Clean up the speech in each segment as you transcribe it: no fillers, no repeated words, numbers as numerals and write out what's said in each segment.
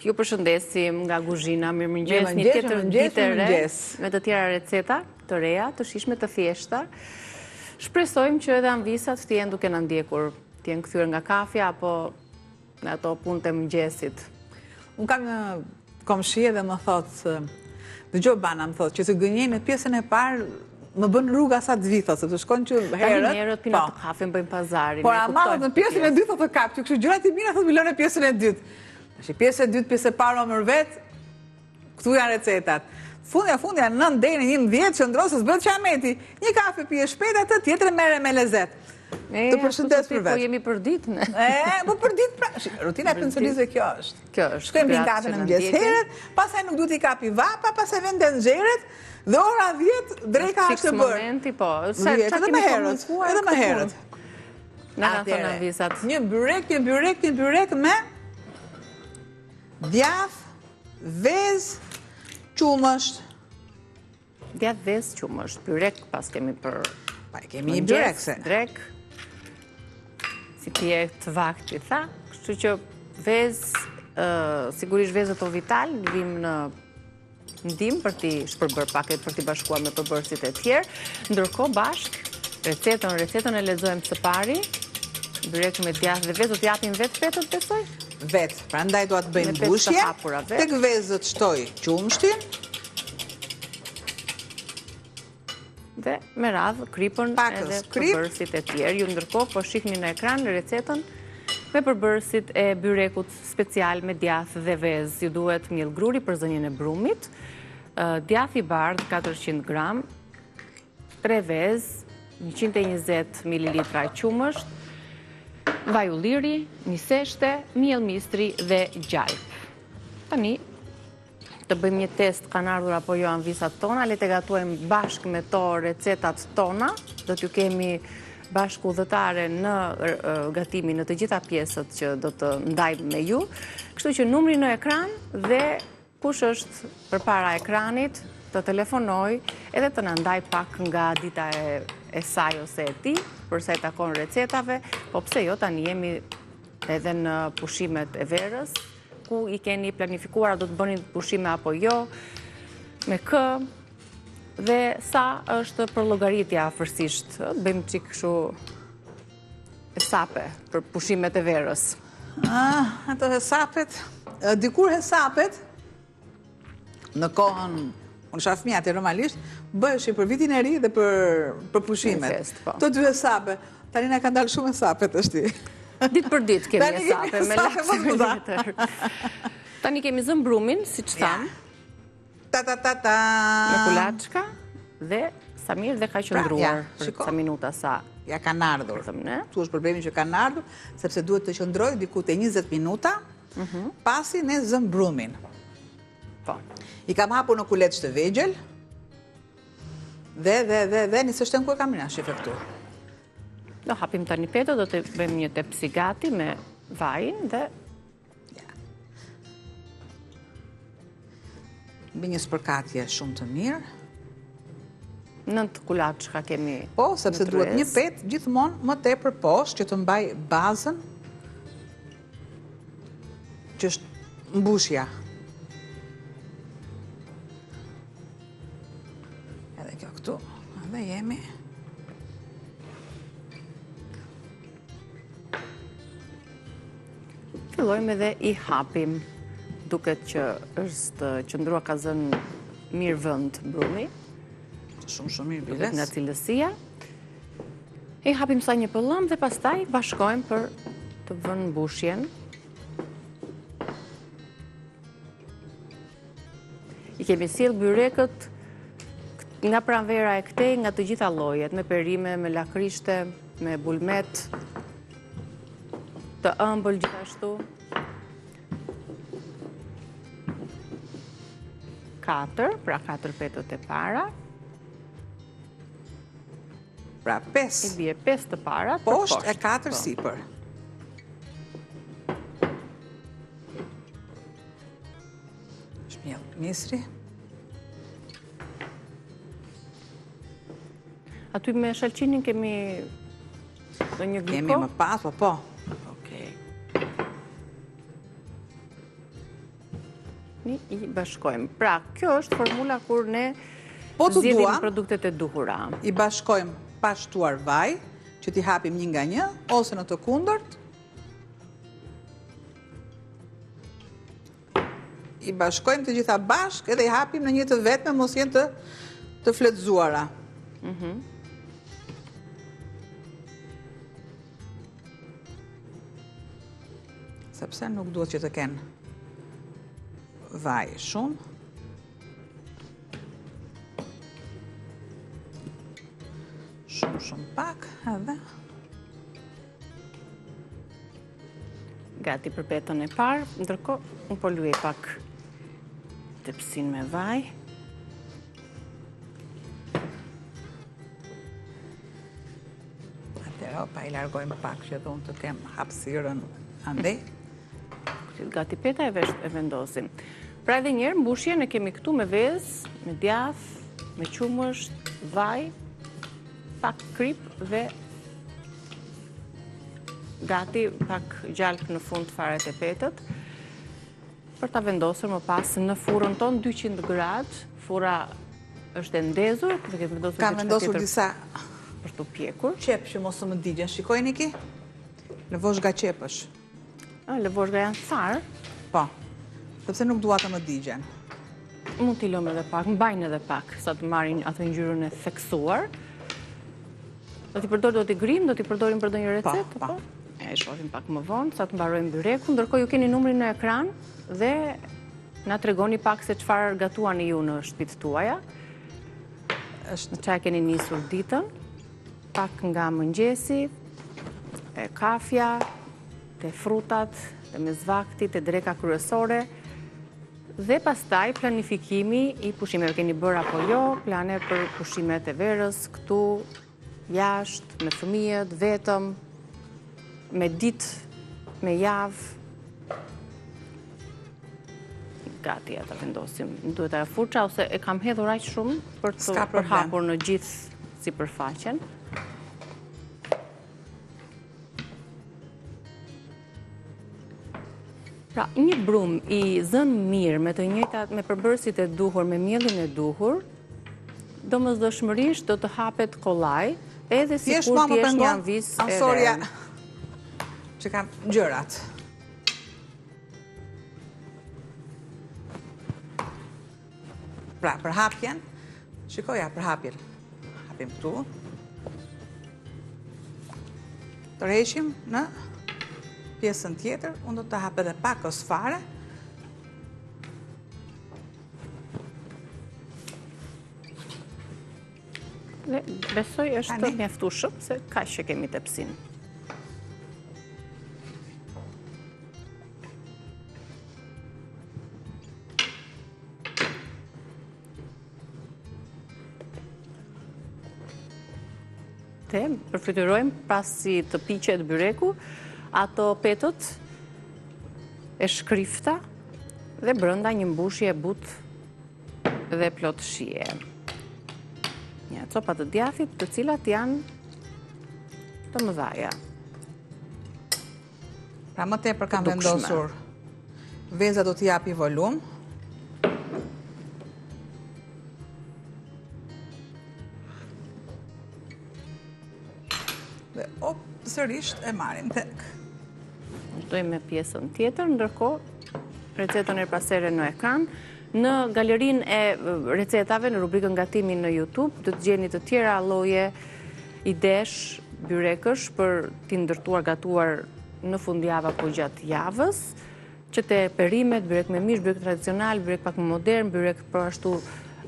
Ju përshëndesim nga Guzhina, mirëmëngjes, një tjetër ditë e re, me të tjera receta të reja, të shijshme, të thjeshta. Shpresojmë që edhe anvisat të jenë duke na ndjekur, të jenë kthyer nga kafja apo në ato punët e mëngjesit. Unë kam një komshi dhe më thotë, dëgjoj Bana më thotë, që të gënjej në pjesën e parë më bën rruga sa të vi, thotë, sepse shkon që herët. Tani herët pina të kafe bëjmë pazarin. Por ama në pjesën e dytë thotë të kap, që kështu gjërat i mira thotë më lënë në pjesën e dytë. Pjesë e dytë, pjesë e parë më vet, këtu janë recetat. Fundja 9 deri në 11 qëndrosës bëhet qameti. Një kafe pije shpejt, atë tjetër merre me lezet. Të përshëndes për vetë. Po jemi për ditë ne. Po për ditë pra. Rutina e pensionistëve kjo është. Kjo është. Shkojmë në katën e mëngjes herët, pastaj nuk duhet i kapi vapa, pastaj vende nxjerrët dhe ora 10 dreka është e bërë. Momenti po. Edhe më herët. Na thonë anvisat. Një byrek me djath, vezë, qumësht. Djath, vezë, qumësht. Byrek pas kemi për... Pa, kemi një byrek se. Drek, si pje të vakti, tha. Kështu që vezë, sigurisht vezët o vital, ndim për t'i shpërbër paket, për t'i bashkuar me përbërësit e tjerë. Ndërkohë bashk, recetën e lexojmë së pari. Byrek me djath dhe vezë, do t'japim vetë petët, besoj? Vetë, pra ndaj do atë bëjmë bushje, tek vezët shtoj qumshtin. Dhe me radhë kripën edhe përbërësit e tjerë. Ju ndërkohë po shihni në ekran recetën me përbërësit e byrekut special me djath dhe vezë. Ju duhet miell gruri për zënjen e brumit, djath i bardh 400 gram, 3 vezë, 120 ml qumësht, vaj ulliri, një seshte, miell mistri dhe gjalp. Tani, të bëjmë një test kanë ardhur apo jo anvisat tona, le të gatuajmë bashkë me to recetat tona, do t'ju kemi bashkë udhëtare në gatimin në të gjitha pjesët që do të ndajmë me ju. Kështu që numri në ekran dhe kush është përpara ekranit të telefonoj edhe të na ndaj pak nga dita e saj ose e tij, përsa i takon recetave, po pse jo, tani jemi edhe në pushimet e verës, ku i keni planifikuar, do të bëni pushime apo jo, me kë, dhe sa është për llogaritja afërsisht. Bëjmë çik kështu hesape për pushimet e verës. Ato hesapet, dikur hesapet, në kohën unë isha fëmijë atë normalisht, bëheshin për vitin e ri dhe për pushimet. Të dy hesape. Tani na kanë dalë shumë hesapet është. Ditë për ditë kemi hesape me laksë letër. Tani kemi zënë brumin, siç tham. Ta. Me kulaçka dhe sa mirë dhe ka qëndruar për ca minuta sa. Ja kanë ardhur. Tu është problemi që kanë ardhur, sepse duhet të qëndrojë diku te 20 minuta, pasi ne zëm brumin. Po. I kam hapur në kuleç të vegjël dhe nisë shtën ku e kam rina shefe këtu. Do hapim tani peto, do të bëjmë një tepsi gati me vajin dhe... Bë një spërkatje shumë të mirë. 9 kulaçka kemi. Po, sepse duhet një pet gjithmonë më tepër poshtë që të mbaj bazën, që është mbushja. Këtu, dhe jemi. Fillojmë edhe i hapim, duket që është qëndrua ka zënë mirë vend brumi. Shumë mirë biles. Nga cilësia. I hapim sa një pëllëm dhe pastaj bashkojmë për të vënë mbushjen. I kemi sjell byrekët nga pranvera e këtej, nga të gjitha llojet, me perime, me lakrishte, me bulmet, të ëmbël gjithashtu. 4, pra 4 petët e para. Pra 5. I bie 5 të para, poshtë e 4 sipër. Shmiell misri. Aty me shalqinin kemi në një gliko? Kemi më pas, po. Okej. kemi I bashkojmë. Pra, kjo është formula kur ne zgjedhim produktet e duhura. I bashkojmë pa shtuar vaj, që t'i hapim një nga një, ose në të kundërt, I bashkojmë të gjitha bashk edhe I hapim në një të vetme, mos jenë të fletëzuara. Sepse nuk duhet që të kenë vaj shumë. Shumë pak, edhe. Gati për petën e parë, ndërkohë unë po luaj pak tepsin me vaj. Atëherë, pa I largojmë pak që dhe unë të kem hapësirën andej. Gati peta e vendosim. Pra edhe njerë, mbushjen e kemi këtu me vezë, me djath, me qumësht, vaj, pak krip dhe gati pak gjalp në fund fare të petët, për ta vendosur më pas në furën tonë 200 gradë, fura është e ndezur, Kam vendosur disa për të pjekur. Qep që mos të më digjen, shikojni ki? Lëvoshga qepësh. Lëvoshga janë tharë? Po, sepse nuk dua të më digjen. Mund t'i lëmë edhe pak, mbajnë edhe pak, sa të marrin atë ngjyrën e theksuar. Do t'i përdorim, do t'i grim, do t'i përdorim për ndonjë recetë? Po. E shohim pak më vonë, sa të mbarojmë byrekun, ndërkohë ju keni numrin në ekran dhe na tregoni pak se çfarë gatuani ju në shtëpitë tuaja. Çfarë keni nisur ditën, pak nga mëngjesi, e kafja, te frutat, te mezvakti, te dreka kryesore, dhe pastaj planifikimi I pushimeve. Keni bërë apo jo, plane për pushimet e verës, këtu, jashtë, me fëmijët, vetëm, me ditë, me javë. Gati ta vendosim. Duhet ajo furça ose e kam hedhur aq shumë për të përhapur në gjithë sipërfaqen. Pra, një brum I zënë mirë me të njëjtat, me përbërësit e duhur, me mielin e duhur, domosdoshmërisht do të hapet kollaj, edhe sikur ti jesh një anvis e re. Që kam gjërat. Pra, për hapjen, shikoja për hapjen. Hapim këtu. Të reshim në pjesën tjetër, unë do të hap edhe pak ose fare. Dhe besoj është mjaftueshëm se kaq që kemi tepsin. Përfytyrojmë pasi të piqet byreku, ato petët e shkrifta dhe brenda një mbushje butë dhe plot shije. Një copa të djathit, të cilat janë të mëdhaja. Pra më tepër kam vendosur. Veza do t'i japi volum. Dhe sërisht e marim tek. Vazhdojmë me pjesën tjetër, ndërkohë recetën e pasere në ekran. Në galerinë e recetave, në rubrikën gatimi në YouTube, do të gjeni të tjera lloje idesh byrekësh për t'i ndërtuar, gatuar në fundjavë apo gjatë javës, që te perimet, byrek me mish, byrek tradicional, byrek pak më modern, byrek për ashtu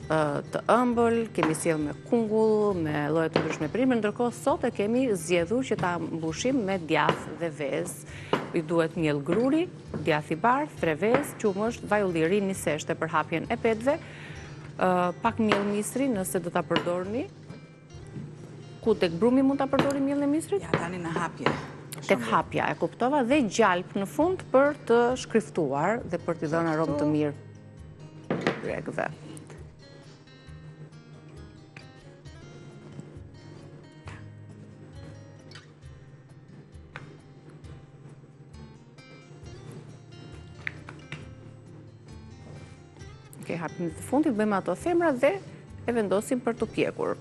të ëmbël, kemi sjell me kungull, me lloje të ndryshme perime, ndërkohë sot e kemi zgjedhur që ta mbushim me djath dhe vezë. I duhet miell gruri, djath I bardh, 3 vezë, qumësht, vaj ulliri, një seshte për hapjen e petëve, pak miell misri nëse do ta përdorni. Ku tek brumi mund ta përdorni miell e misrit? Ja, tani në hapje. Tek hapja, e kuptova, dhe gjalp në fund për të shkriftuar dhe për t'i dhënë aromë të mirë byrekëve. Ke hapin të fundit, bëjmë ato themra dhe e vendosim për të pjekur.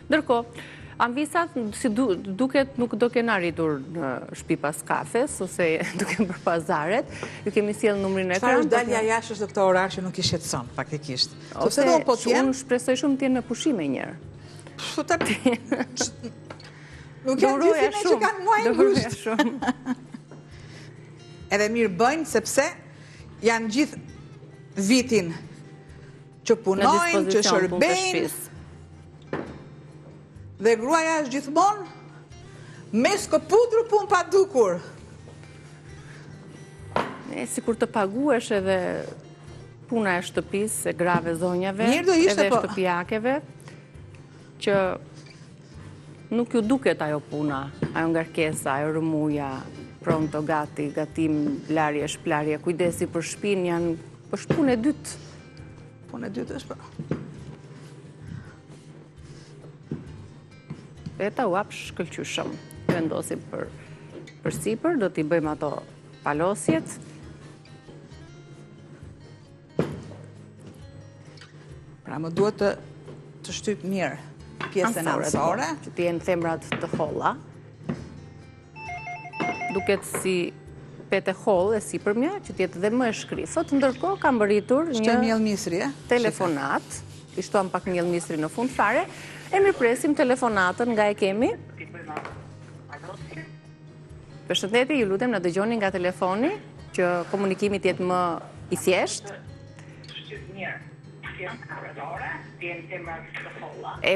Ndërkohë, ambisat, si duket, nuk do kena arritur në shtëpi pas kafes, ose duke për pazaret, ju kemi sjellë numrin e ekran. Çfarë dalja jashtë është këtë orar që nuk i shqetëson, faktikisht. Ose unë shpresoj shumë të jenë në pushime njërë. Nuk janë gjithime që kanë muajnë ngusht. Edhe mirë bëjnë, sepse janë gjithë vitin që punojnë, që shërbejnë, dhe gruaja është gjithmonë me skoputru pun pa dukur. Si kur të paguesh edhe puna e shtëpis, e grave zonjave, edhe shtëpijakeve, që nuk ju duket ajo puna, ajo ngarkesa, ajo rëmuja, pronto, gati, gatim, larje, shplarje, kujdesi për shpin, janë është punë e dytë. Punë e dytë është pra. Veta u apë shkëlqyshëm. Vendosim për sipër, do t'i bëjmë ato palosjet. Pra më duhet të shtyp mirë pjesën ansore. Që t'jenë themrat të holla. Duket si pete hollë e sipërmja, që t'jetë dhe më e shkrifët. Ndërkohë kam bëritur një telefonat. I shtuam pak mjellë misri në fund fare. E mirëpresim telefonatën nga e kemi. Përshëndetje, ju lutem na dëgjoni nga telefoni, që komunikimi t'jetë më i thjeshtë.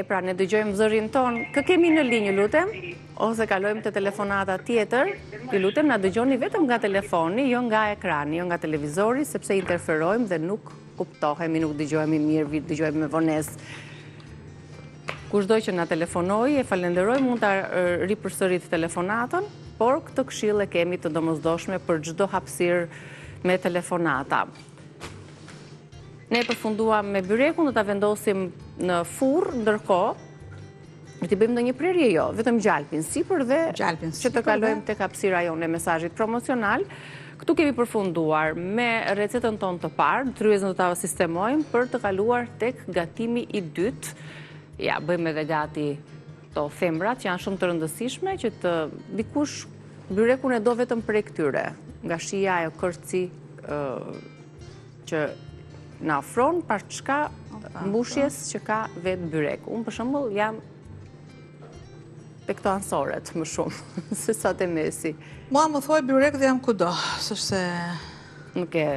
Pra, ne dëgjojmë zërin tonë. Kë kemi në linjë, lutem? Ose kalojmë të telefonata tjetër. Ju lutem na dëgjoni vetëm nga telefoni, jo nga ekrani, jo nga televizori, sepse interferojmë dhe nuk kuptohemi, nuk dëgjojmë mirë, dëgjojmë me vonesë. Kushdo që na telefonoj, e falenderoj, mund të ripërsërit telefonatën, por këtë këshill e kemi të domosdoshme për çdo hapësirë me telefonata. Ne përfunduam me byrekun, do ta vendosim në furr, ndërkohë t'i bëjmë ndonjë prerje jo, vetëm gjalpin sipër dhe që të kalojmë tek hapësira jonë e mesazhit promocional. Këtu kemi përfunduar me recetën tonë të parë, tryezën do ta sistemojmë për të kaluar tek gatimi i dytë. Ja, bëjmë edhe gati to themrat që janë shumë të rëndësishme, që të dikush byrekun e do vetëm prej këtyre, nga shija ajo kërci që na ofron pas çka mbushjes që ka vetë byreku. Unë për shembull jam te këto ansoret më shumë se sa te mesi. Mua më thoj byrek dhe jam kudo, s'është se nuk e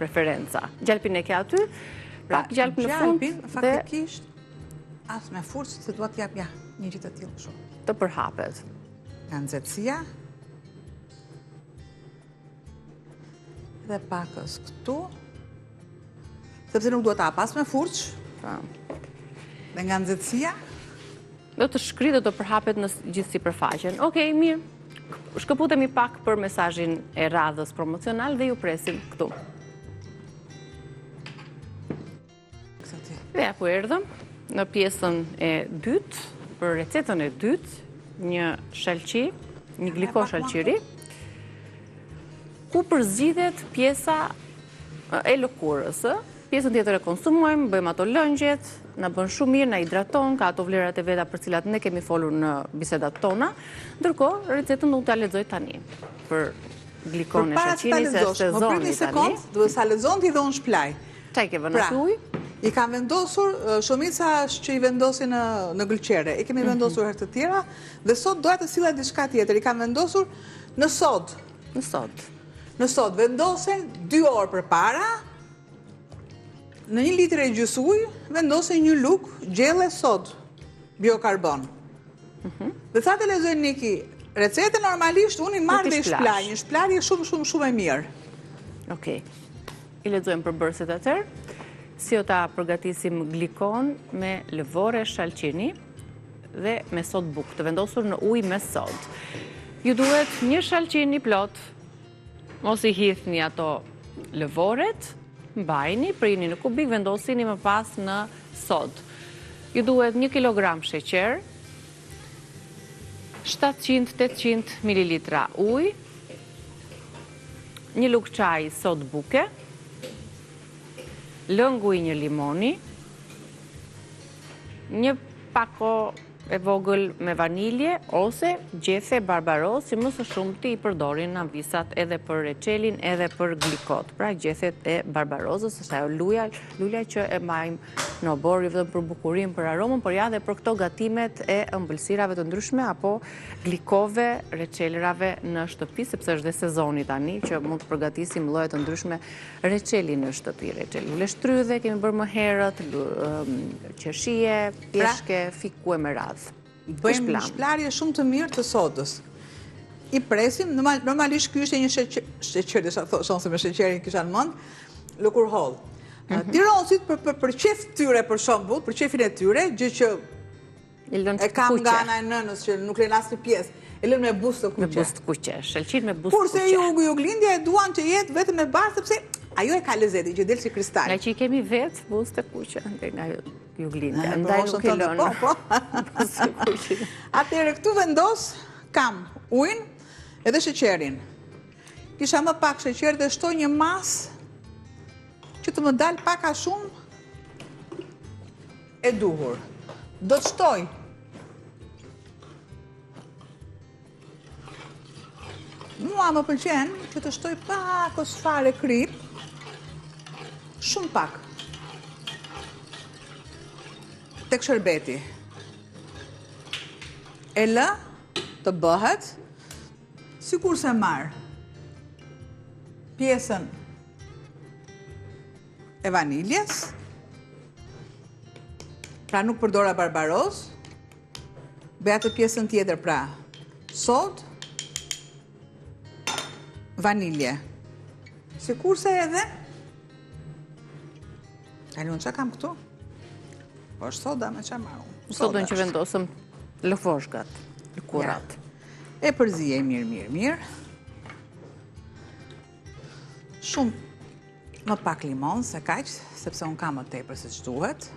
preferenca. Gjalpin e ke aty, pra gjalpin në fund faktikisht asë me furës se duat t'jap një gjithë të tillë shumë. Të përhapet. Nga nxehtësia. Dhe pakës këtu. Sepse nuk duhet ta pas me furç. Dhe nga nxehtësia. Do të shkri dhe do përhapet në gjithë sipërfaqen. Okej, mirë. Shkëputemi pak për mesazhin e radhës promocional dhe ju presim këtu. Dhe apo erdhëm në pjesën e dytë, për recetën e dytë, një shalqi, një gliko shalqiri, ku përzgjidhet pjesa e lëkurës. Pjesën tjetër e konsumojmë, bëjmë ato lëngjet, na bën shumë mirë, na hidraton, ka ato vlerat e veta për cilat ne kemi folur në bisedat tona. Ndërkohë, recetën do t'ja lexoj tani për glikon e shalqiris, e sezonit tani. Më prit një sekond, duhet sa lexon ti dhe unë shplaj. Çaj ke vënë aty ujë? I kam vendosur, shumica është që i vendosin në gëlqere. I kemi vendosur herë të tjera, dhe sot doja të sillja diçka tjetër. I kam vendosur në sod. Në sod. Në sod vendosen 2 orë përpara. Në 1 litër e gjys ujë vendosen 1 lug gjelle sod, biokarbon. Dhe sa të lexoj Niki, recetën normalisht unë i marr dhe i shplaj. Një shplarje shumë e mirë. Okej. I lexojmë përbërësit atër. Si o ta përgatisim glikon me lëvore shalqini dhe me sod buk, të vendosur në ujë me sod. Ju duhet 1 shalqini plot, mos i hithni ato lëvoret, mbajni, prini në kubik, vendosini më pas në sod. Ju duhet 1 kilogram sheqer, 700-800 ml ujë, 1 lug çaj sod buke, lëngu i një limoni, një pako e vogël me vanilje, ose gjethe barbaros, që më së shumti i përdorin në ambisat edhe për reçelin, edhe për glikot. Pra gjethet e barbarosës, është ajo lulja që e majmë në obor, jo vetëm për bukurim, për aromën, por ja dhe për këto gatimet e ëmbëlsirave të ndryshme, apo glikove, reçelrave në shtëpi, sepse është dhe sezoni tani, që mund të përgatisim lloje të ndryshme reçeli në shtëpi. Reçeli leshtrydhe, kemi bërë më herët, qeshie, pjeshke, fiku e me radhë. Bëjmë një shplarje shumë të mirë të sodës. I presim, normalisht ky ishte një sheqer, shonë se me sheqerin kisha në mend, lëkur holl. Tironësit për qef tyre, për shembull, për qefin e tyre, gjë që e kam nga ana e nënës që nuk lën asnjë pjesë, e lën me buzë të kuqe. Me buzë të kuqe, shelqit me buzë të kuqe. Kurse juglindja e duan që jetë vetëm me bardhë, sepse ajo e ka lezetin që del si kristal. Nga që i kemi vetë buzë të kuqe, nga juglindja, ndaj nuk i lënë buzë të kuqe. Atëherë këtu vendos kam ujin edhe sheqerin. Kisha më pak sheqer dhe shtoj një masë që të më dalë pak a shumë e duhur. Do të shtoj mua më pëlqen që të shtoj pak ose fare krip, shumë pak, tek sherbeti. E lë të bëhet sikur se marr pjesën e vaniljes, pra nuk përdora barbaros, bëj atë pjesën tjetër, pra sod, vanilje. Sikurse edhe, unë që kam këtu? Po është soda me që marru. Sodën që vendosëm lëfoshgat, lëkurat. E përzije mirë. Shumë më pak limon, se kaq, sepse unë kam më tepër se që duhet.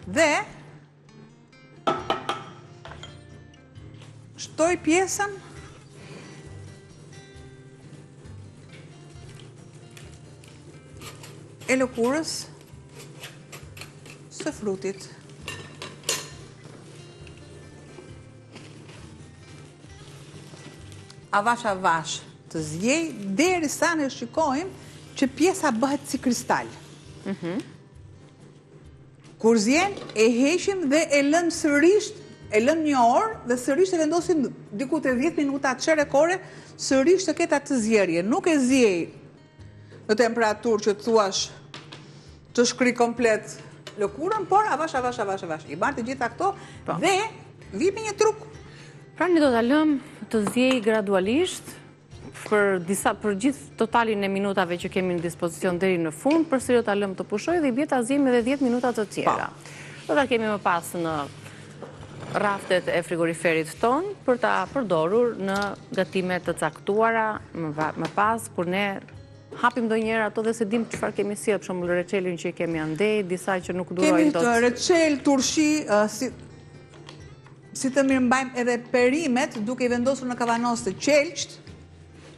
Dhe shtoj pjesën e lëkurës së frutit. Avash të zjej, deri sa ne shikojmë që pjesa bëhet si kristal. Kur zjen, e heqim dhe e lëm sërish, e lëm një orë dhe sërish e vendosim diku te 10 minuta çerekore, sërish të ketë atë zjerje. Nuk e zjej në temperaturë që thuash të shkri komplet lëkurën, por avash. I marr të gjitha këto dhe vi me një truk. Pra ne do ta lëm të zjej gradualisht për gjithë totalin e minutave që kemi në dispozicion deri në fund, përsëri do ta lëm të pushoj dhe i bie ta zjejmë edhe 10 minuta të tjera. Do ta kemi më pas në raftet e frigoriferit ton për ta përdorur në gatime të caktuara më pas, kur ne hapim ndonjëherë ato dhe se dim çfarë kemi sjell, për shembull reçelin që kemi andej, disa që nuk durojnë dot. Kemi reçel, turshi, si të mirëmbajmë edhe perimet, duke i vendosur në kavanos të qelqt,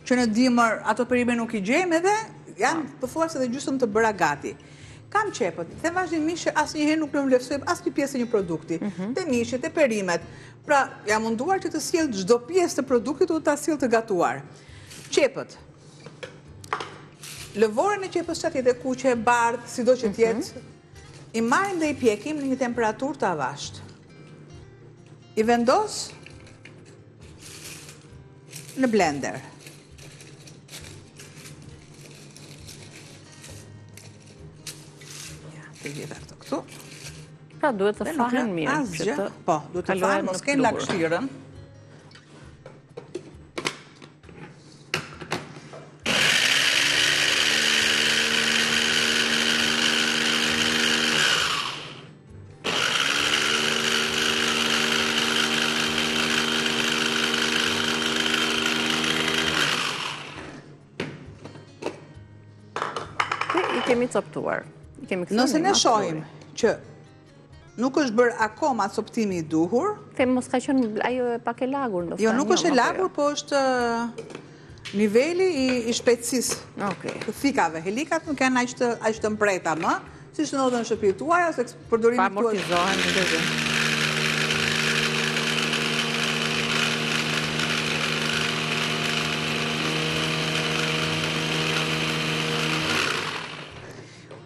që në dimër ato perime nuk i gjejmë edhe janë pothuajse edhe gjysmë të bëra gati. Kam qepët, dhe vazhdimisht që asnjëherë nuk në vlerësojmë asnjë pjesë e një produkti, te mishet, te perimet. Pra, jam munduar që të sjell çdo pjesë të produktit u ta sjell të gatuar. Qepët. Lëvorën e qepës që atjet e kuqe, bardhë, sido që tjetë, i marrim dhe i pjekim në një temperaturë të avashtë. I vendos në blender. Të gjitha këto këtu. Pra duhet të fahen mirë. Po, duhet të fahen, mos kenë lakështirën. Kemi coptuar. Nëse ne shohim që nuk është bërë akoma coptimi i duhur. Them mos ka qenë ajo e pak e lagur ndoshta. Jo, nuk është e lagur, po është niveli i shpejtësisë të thikave. Helikat nuk janë aq të mpreta më, siç ndodhen në shtëpitë tuaja ose përdorimi tuaj. Pa amortizohen në gjë.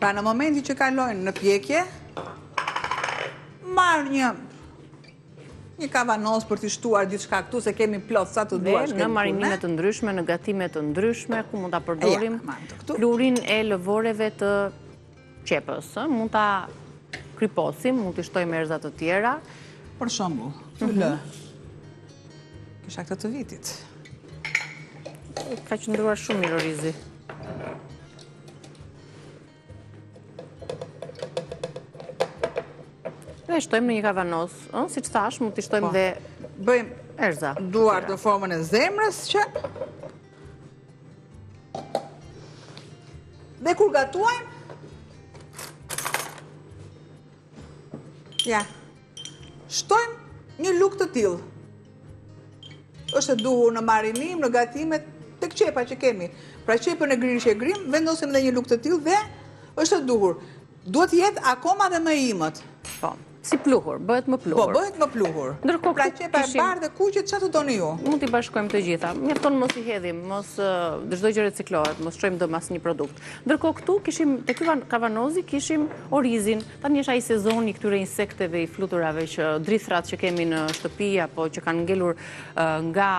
Pra në momentin që kalojnë në pjekje, marrë një kavanos për t'i shtuar diçka këtu, se kemi plot sa të duash. Në marinime të ndryshme, në gatime të ndryshme, ku mund ta përdorim plurin e lëvoreve të qepës. Mund ta kriposim, mund t'i shtojmë erza të tjera. Për shembull, lë. Kisha këtë të vitit. Ka qëndruar shumë mirë orizi. Dhe shtojmë në një kavanos, si që thash, mund t'i shtojmë dhe erza. Bëjmë duar në formën e zemrës që... Dhe kur gatuajmë... Ja. Shtojmë një luk të tillë. Është e duhur në marinim, në gatimet, tek qepa që kemi. Pra qepën e grirë që e grim, vendosim dhe një luk të tillë dhe është e duhur. Duhet jetë akoma dhe më imët. Po. Si pluhur, bëhet më pluhur. Po, bëhet më pluhur. Ndërkohë pra qepa e bardhë dhe kuqet, çfarë të doni ju? Mund t'i bashkojmë të gjitha. Mjafton mos i hedhim, mos çdo gjë reciklohet, mos çojmë dëm asnjë produkt. Ndërkohë këtu kishim te ky kavanozi kishim orizin. Tani është ai sezoni këtyre insekteve i fluturave që drithrat që kemi në shtëpi apo që kanë ngelur nga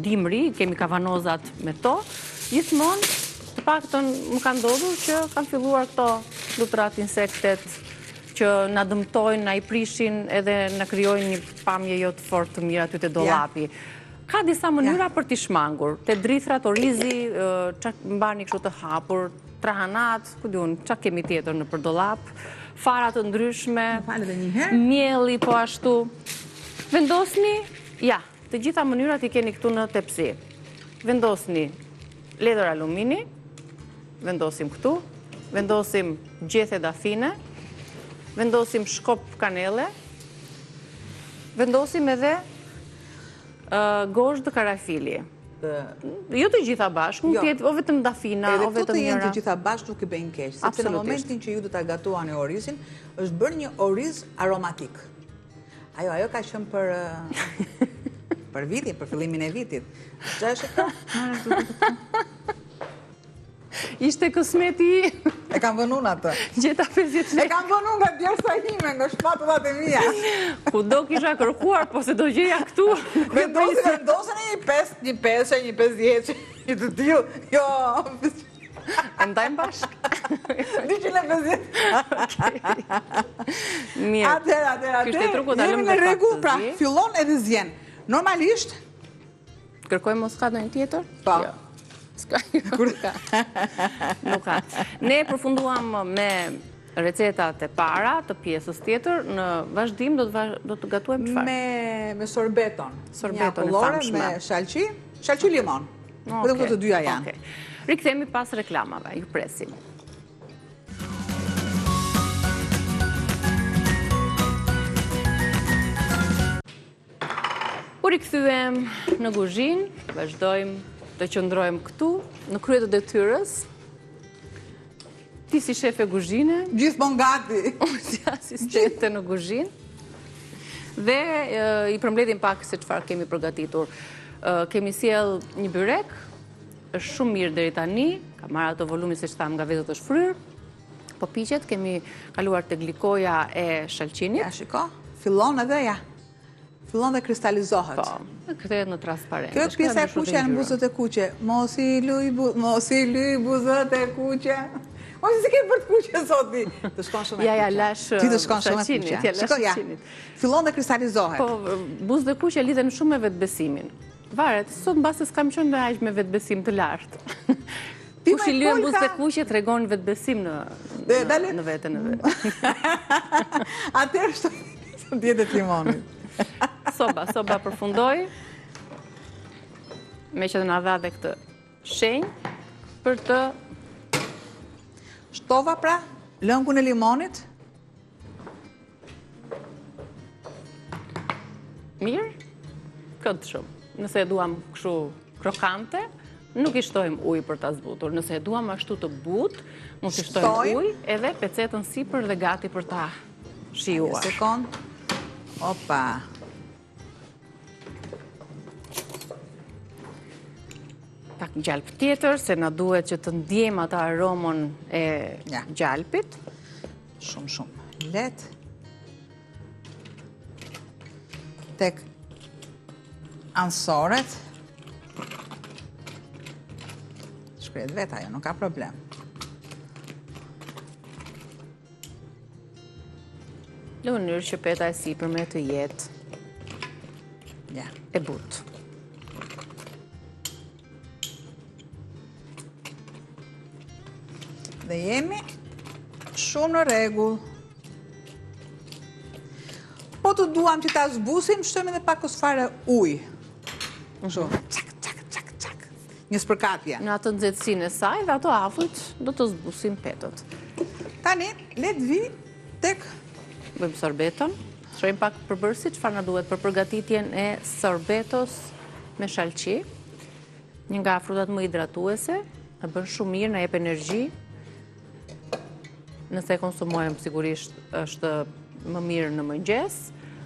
dimri, kemi kavanozat me to. Gjithmonë, të paktën më ka ndodhur që kanë filluar këto flutrat, insektet që na dëmtojnë, na i prishin edhe na krijojnë një pamje jo të fortë të mirë aty te dollapi. Ka disa mënyra për t'i shmangur. Te drithrat, orizi, çfarë mbani kështu të hapur, trahanat, ku diun, çfarë kemi tjetër në për dollap, fara të ndryshme, mielli po ashtu. Vendosni, ja, të gjitha mënyrat i keni këtu në tepsi. Vendosni letër alumini, vendosim këtu, vendosim gjethe dafine, vendosim shkop kanele, vendosim edhe gozhë të karafili. Jo të gjitha bashkë, mund t'jetë o vetëm dafina, o vetëm njëra. Edhe këto të jenë të gjitha bashkë nuk i bëjnë keq, sepse në momentin që ju do ta gatuani orizin, është bërë një oriz aromatik. Ajo ka qenë për vitin, për fillimin e vitit. Çfarë është kjo? Ishte kosmeti. E kam vënë unë atë. Gjeta 50 lekë. E kam vënë unë nga djersa ime, nga shpatullat e mia. Kudo kisha kërkuar, po se do gjeja këtu. Vendosën një 5, një 50, një të tillë. Jo. E ndajmë bashkë. 250. Mirë. Atëherë. Jemi në rregull, pra fillon edhe zjen. Normalisht kërkojmë mos ka ndonjë tjetër? Po. Nuk ka. Ne përfunduam me recetat e para të pjesës tjetër. Në vazhdim do të gatuajmë çfarë? Me sorbeton. Sorbeton e famshme. Me shalqi limon. Vetëm këto të dyja janë. Rikthehemi pas reklamave. Ju presim. U rikthyem në kuzhinë, vazhdojmë të qëndrojmë këtu, në krye të detyrës. Ti si shefe kuzhine. Gjithmonë gati. Unë si asistente në kuzhinë. Dhe i përmbledhim pak se çfarë kemi përgatitur. Kemi sjell një byrek, është shumë mirë deri tani, ka marrë ato volumi se tham nga vetët është fryrë. Po piqet, kemi kaluar te glikoja e shalqinit. Ja, shiko, fillon edhe ja. Fillon dhe kristalizohet. Po, kthehet në transparent. Kjo pjesa e kuqe në buzët e kuqe. Mos i luj buzët e kuqe. Mos i si ke për të kuqe sot ti. Të shkon shumë e kuqe. Ja, lash ti të shkon shumë e kuqe. Shiko, ja. Fillon dhe kristalizohet. Po, buzët e kuqe lidhen shumë me vetbesimin. Varet, sot mbase s'kam qenë me aq me vetbesim të lartë. Kush i lyen buzët e kuqe tregon vetbesim në veten e vet. Atëherë shto dietet limonit. Soba përfundoi, me që të na dha dhe këtë shenjë për të... Shtova pra, lëngun e limonit. Mirë, këtë shumë. Nëse duam kështu krokante, nuk i shtojmë ujë për ta zbutur. Nëse e duam ashtu të butë, mund të shtojmë ujë edhe pecetën sipër dhe gati për ta shijuar. Një sekond. Opa. Pak gjalp tjetër, se na duhet që të ndjejmë atë aromën e gjalpit. Shumë let. Tek ansoret. Shkret vet ajo, nuk ka problem. Në mënyrë që peta e sipërme të jetë e butë. Dhe jemi shumë në rregull. Po të duam që ta zbusim, shtojmë edhe pak fare ujë. Shumë, çak. Një spërkatje. Në atë nxehtësinë e saj dhe ato afujt do të zbusim petët. Tani, le të vi tek bëjmë sorbeton. Shojmë pak përbërësi, çfarë na duhet për përgatitjen e sorbetos me shalqi. Një nga frutat më hidratuese, na bën shumë mirë, na jep energji. Nëse e konsumojmë, sigurisht është më mirë në mëngjes.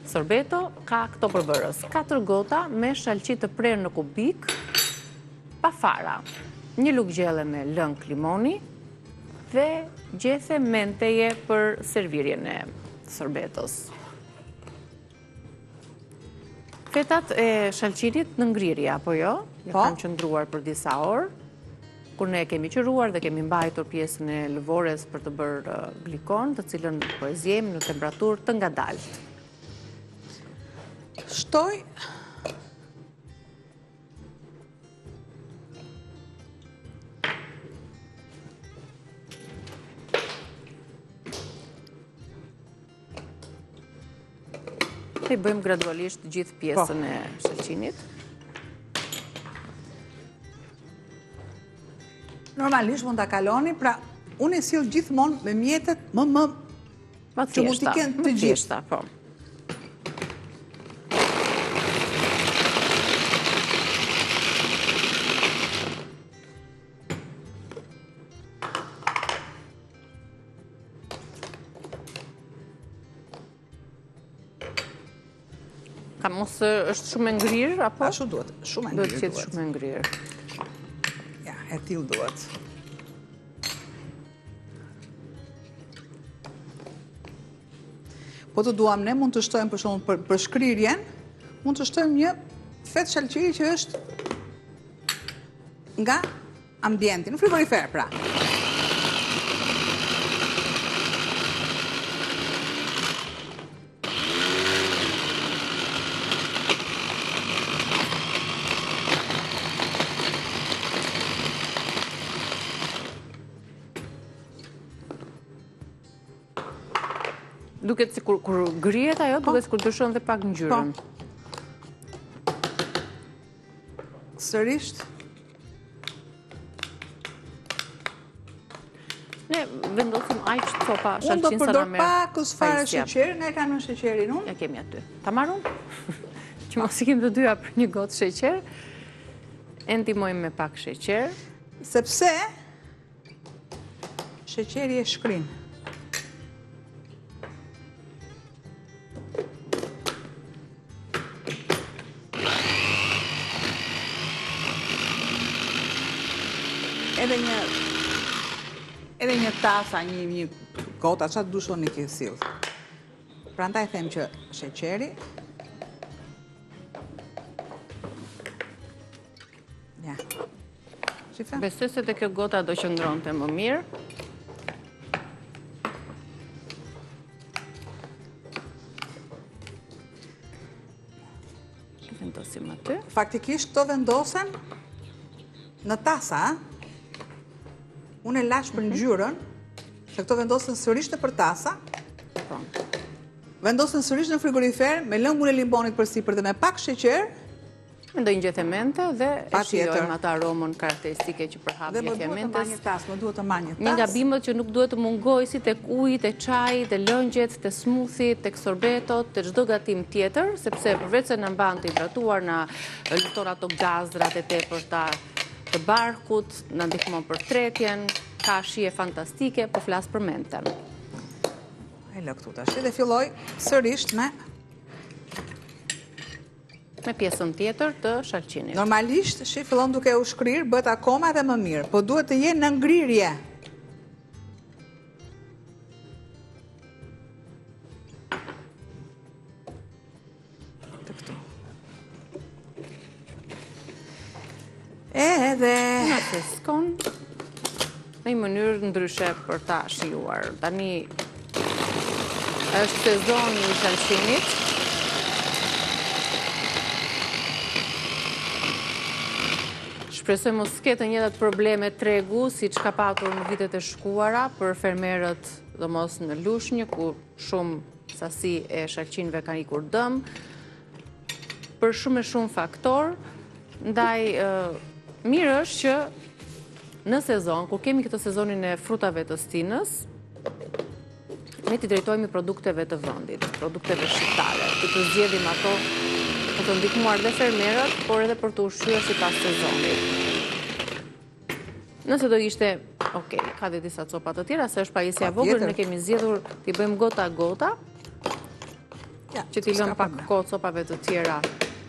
Sorbeto ka këto përbërës. 4 gota me shalqi të prerë në kubik, pa fara. Një lugë gjelle me lëng limoni dhe gjethe menteje për servirjen e sorbetos. Fetat e shalqirit në ngrirje, apo jo? Ne kanë qëndruar për disa orë. Kur ne kemi qëruar dhe kemi mbajtur pjesën e lëvores për të bërë glikon, të cilën po e zjemi në temperaturë të ngadalt. Shtoj i bëjmë gradualisht gjithë pjesën e shalqinit. Normalisht mund ta kaloni, pra unë e sill gjithmonë me mjetet më që mund t'i kenë të gjitha. Po. Ka mos është shumë e ngrirë, apo? Ashtu duhet, shumë e ngrirë duhet. Duhet të jetë shumë e ngrirë. Ja, e tillë duhet. Po të duam ne, mund të shtojmë për shembull për shkrirjen, mund të shtojmë një fetë shalqiri që është nga ambienti, në frigorifer pra. Duket si kur grihet ajo, duket si kur ndryshon dhe pak ngjyrën. Sërish. Ne vendosim aq copa shalqin sa na merr. Unë do përdor pak fare sheqer, ne kam në sheqerin unë. Ja kemi aty. Ta marr unë? Që mos ikim të dyja për një gotë sheqer. E ndihmojmë me pak sheqer. Sepse sheqeri e shkrin. Edhe një tasa, një gota, qatë dushon një kësill. Prandaj them që sheqeri. Ja. Shife? Besoj se te kjo gota do qëndronte më mirë. Vendosim aty. Faktikisht këto vendosen në tasa, unë e lash për ngjyrën, se këto vendosen sërish nëpër tasa, vendosen sërish në frigorifer, me lëngun e limonit përsipër dhe me pak sheqer. Me ndonjë gjethe mente dhe e shijojmë atë aromën karakteristike që përhap gjethe mentes. Më duhet të marr një tas. Një nga bimët që nuk duhet të mungojë si tek uji, tek çaji, te lëngjet, te smoothie, tek sorbetot, te çdo gatim tjetër, sepse përveç se na mban të hidratuar, na lufton ato gazdrat e tepërta të barkut, në ndihmon për tretjen, ka shije fantastike, po flas për menten. E lë këtu tash dhe filloj sërisht me pjesën tjetër të shalqinit. Normalisht, fillon duke u shkrirë, bëhet akoma edhe më mirë, po duhet të jenë në ngrirje. Të këtu. Edhe... Në feskon, në një mënyrë ndryshe për ta shijuar. Tani është sezoni i shalqinit. Shpresoj mos ketë njëjtat probleme tregu, siç ka patur në vitet e shkuara për fermerët, domos në Lushnjë, ku shumë sasi e shalqinëve kanë ikur dëm, për shumë faktor, ndaj mirë është që në sezon, kur kemi këtë sezonin e frutave të stinës, ne t'i drejtojmë produkteve të vendit, produkteve shqiptare, të zgjedhim ato për të ndihmuar dhe fermerët, por edhe për të ushqyer sipas sezonit. Nëse do ishte, ka dhe disa copa të tjera, se është pajisja vogël, ne kemi zgjedhur t'i bëjmë gota, që t'i lëmë pak kohë copave të tjera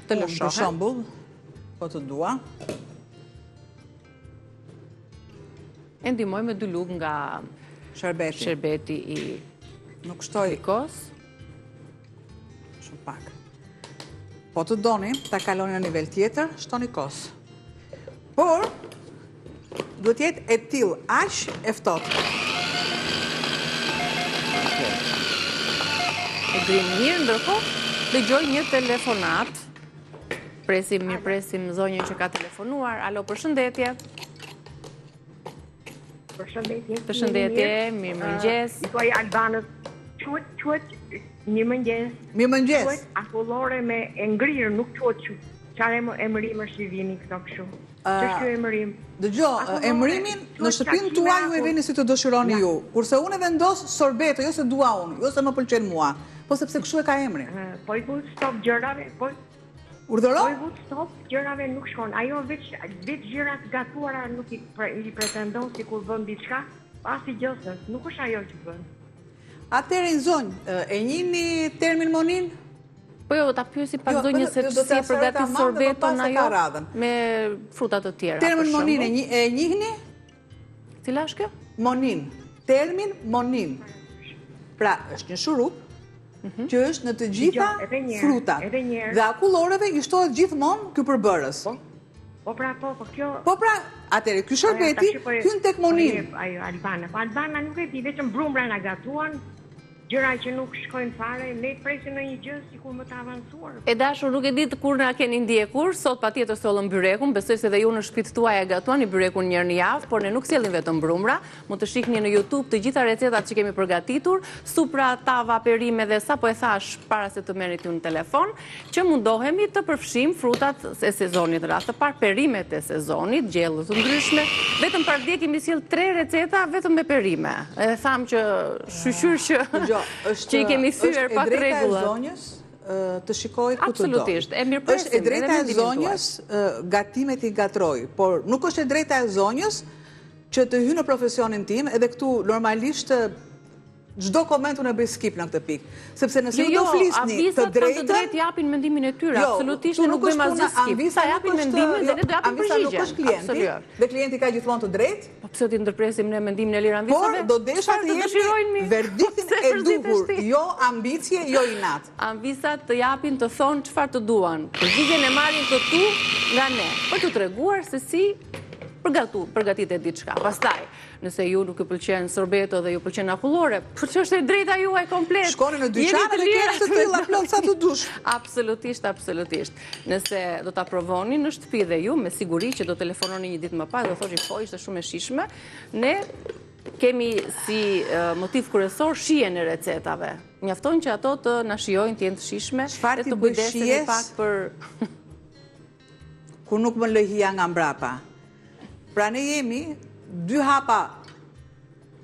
të lëshohen. Për shembull, po të dua. E ndihmoj me 2 lugë nga sherbeti i nuk shtoj kos. Shumë pak. Po të doni, ta kaloni në nivel tjetër, shtoni kos. Por, duhet jetë e tillë aq e ftohtë. E grim mirë, ndërkohë dëgjoj një telefonat. Presim zonjën që ka telefonuar. Alo, përshëndetje. Përshëndetje, mirë mëngjes. I thuaj Albanës, quhet një mëngjes. Mirë mëngjes. Quhet akullore me e ngrirë, nuk quhet që. Çfarë emërim është i vini këto kështu? Ç'është ky emërim? Dëgjoj, emërimin në shtëpinë tuaj ju e vini si të dëshironi ju. Kurse unë vendos sorbeto, jo se dua unë, jo se më pëlqen mua, po sepse kështu e ka emrin. Po i vut stop gjërave, po urdhëro? Po i vut stop gjërave nuk shkon. Ajo veç gjërat gatuara nuk i pretendon sikur bën diçka, pasi gjosës, nuk është ajo që bën. Atëherë zonjë, e njihni termin monin? Po jo, ta pyesi pak zonjën se si e përgatit sorbeton ajo me fruta të tjera. Termin monin e njihni? Cila është kjo? Monin. Termin monin. Pra, është një shurup që është në të gjitha frutat. Dhe akulloreve i shtohet gjithmonë ky përbërës. Po pra, kjo... Po pra, atëherë, ky shërbeti hyn tek monin. Albana nuk e di, vetëm brumra na gatuan, gjëra që nuk shkojnë fare, ne presim në një gjë sikur më të avancuar. E dashur, nuk e di kur na keni ndjekur, sot patjetër sollëm byrekun, besoj se dhe ju në shtëpitë tuaja gatuani byrekun një herë në javë, por ne nuk sjellim vetëm brumra, mund të shihni në YouTube të gjitha recetat që kemi përgatitur, supra, tava, perime dhe sapo e thash para se të merrit ju në telefon, që mundohemi të përfshim frutat e sezonit, në rast të parë perimet e sezonit, gjellë të ndryshme, vetëm par dje kemi sjell 3 receta vetëm me perime. E tham që shqyr që i kemi thyer pak rregullat. Është e drejta e zonjës të shikoj ku të do. Absolutisht, e mirëpresim. Është e drejta e zonjës gatimet i gatroj, por nuk është e drejta e zonjës që të hyjë në profesionin tim, edhe këtu normalisht çdo koment unë e bëj skip në këtë pikë, sepse nëse ju do flisni të drejtë japin mendimin e tyre, absolutisht nuk bëjmë asgjë skip. Sa japin mendimin dhe ne do japim përgjigje. Nuk është klienti, dhe klienti ka gjithmonë të drejtë. Po pse ti ndërpresim ne mendimin e lirë Anvisave? Por do desha të jemi verdiktin e duhur, jo ambicie, jo inat. Anvisat të japin të thonë çfarë të duan. Përgjigjen e marrin këtu nga ne, për t'u treguar se si përgatitet diçka. Pastaj, nëse ju nuk ju pëlqen sorbeto dhe ju pëlqen akullore, për që është e drejta juaj komplet. Shkoni në dyqan dhe keni të tilla plot sa të dush. Absolutisht. Nëse do ta provoni në shtëpi dhe ju, me siguri që do telefononi një ditë më parë dhe thoshin po ishte shumë e shijshme, ne kemi si motiv kryesor shijen e recetave. Mjafton që ato të na shijojnë të jenë të shijshme dhe të kujdeseni pak për kur nuk më lë hija nga mbrapa. Pra ne jemi 2 hapa,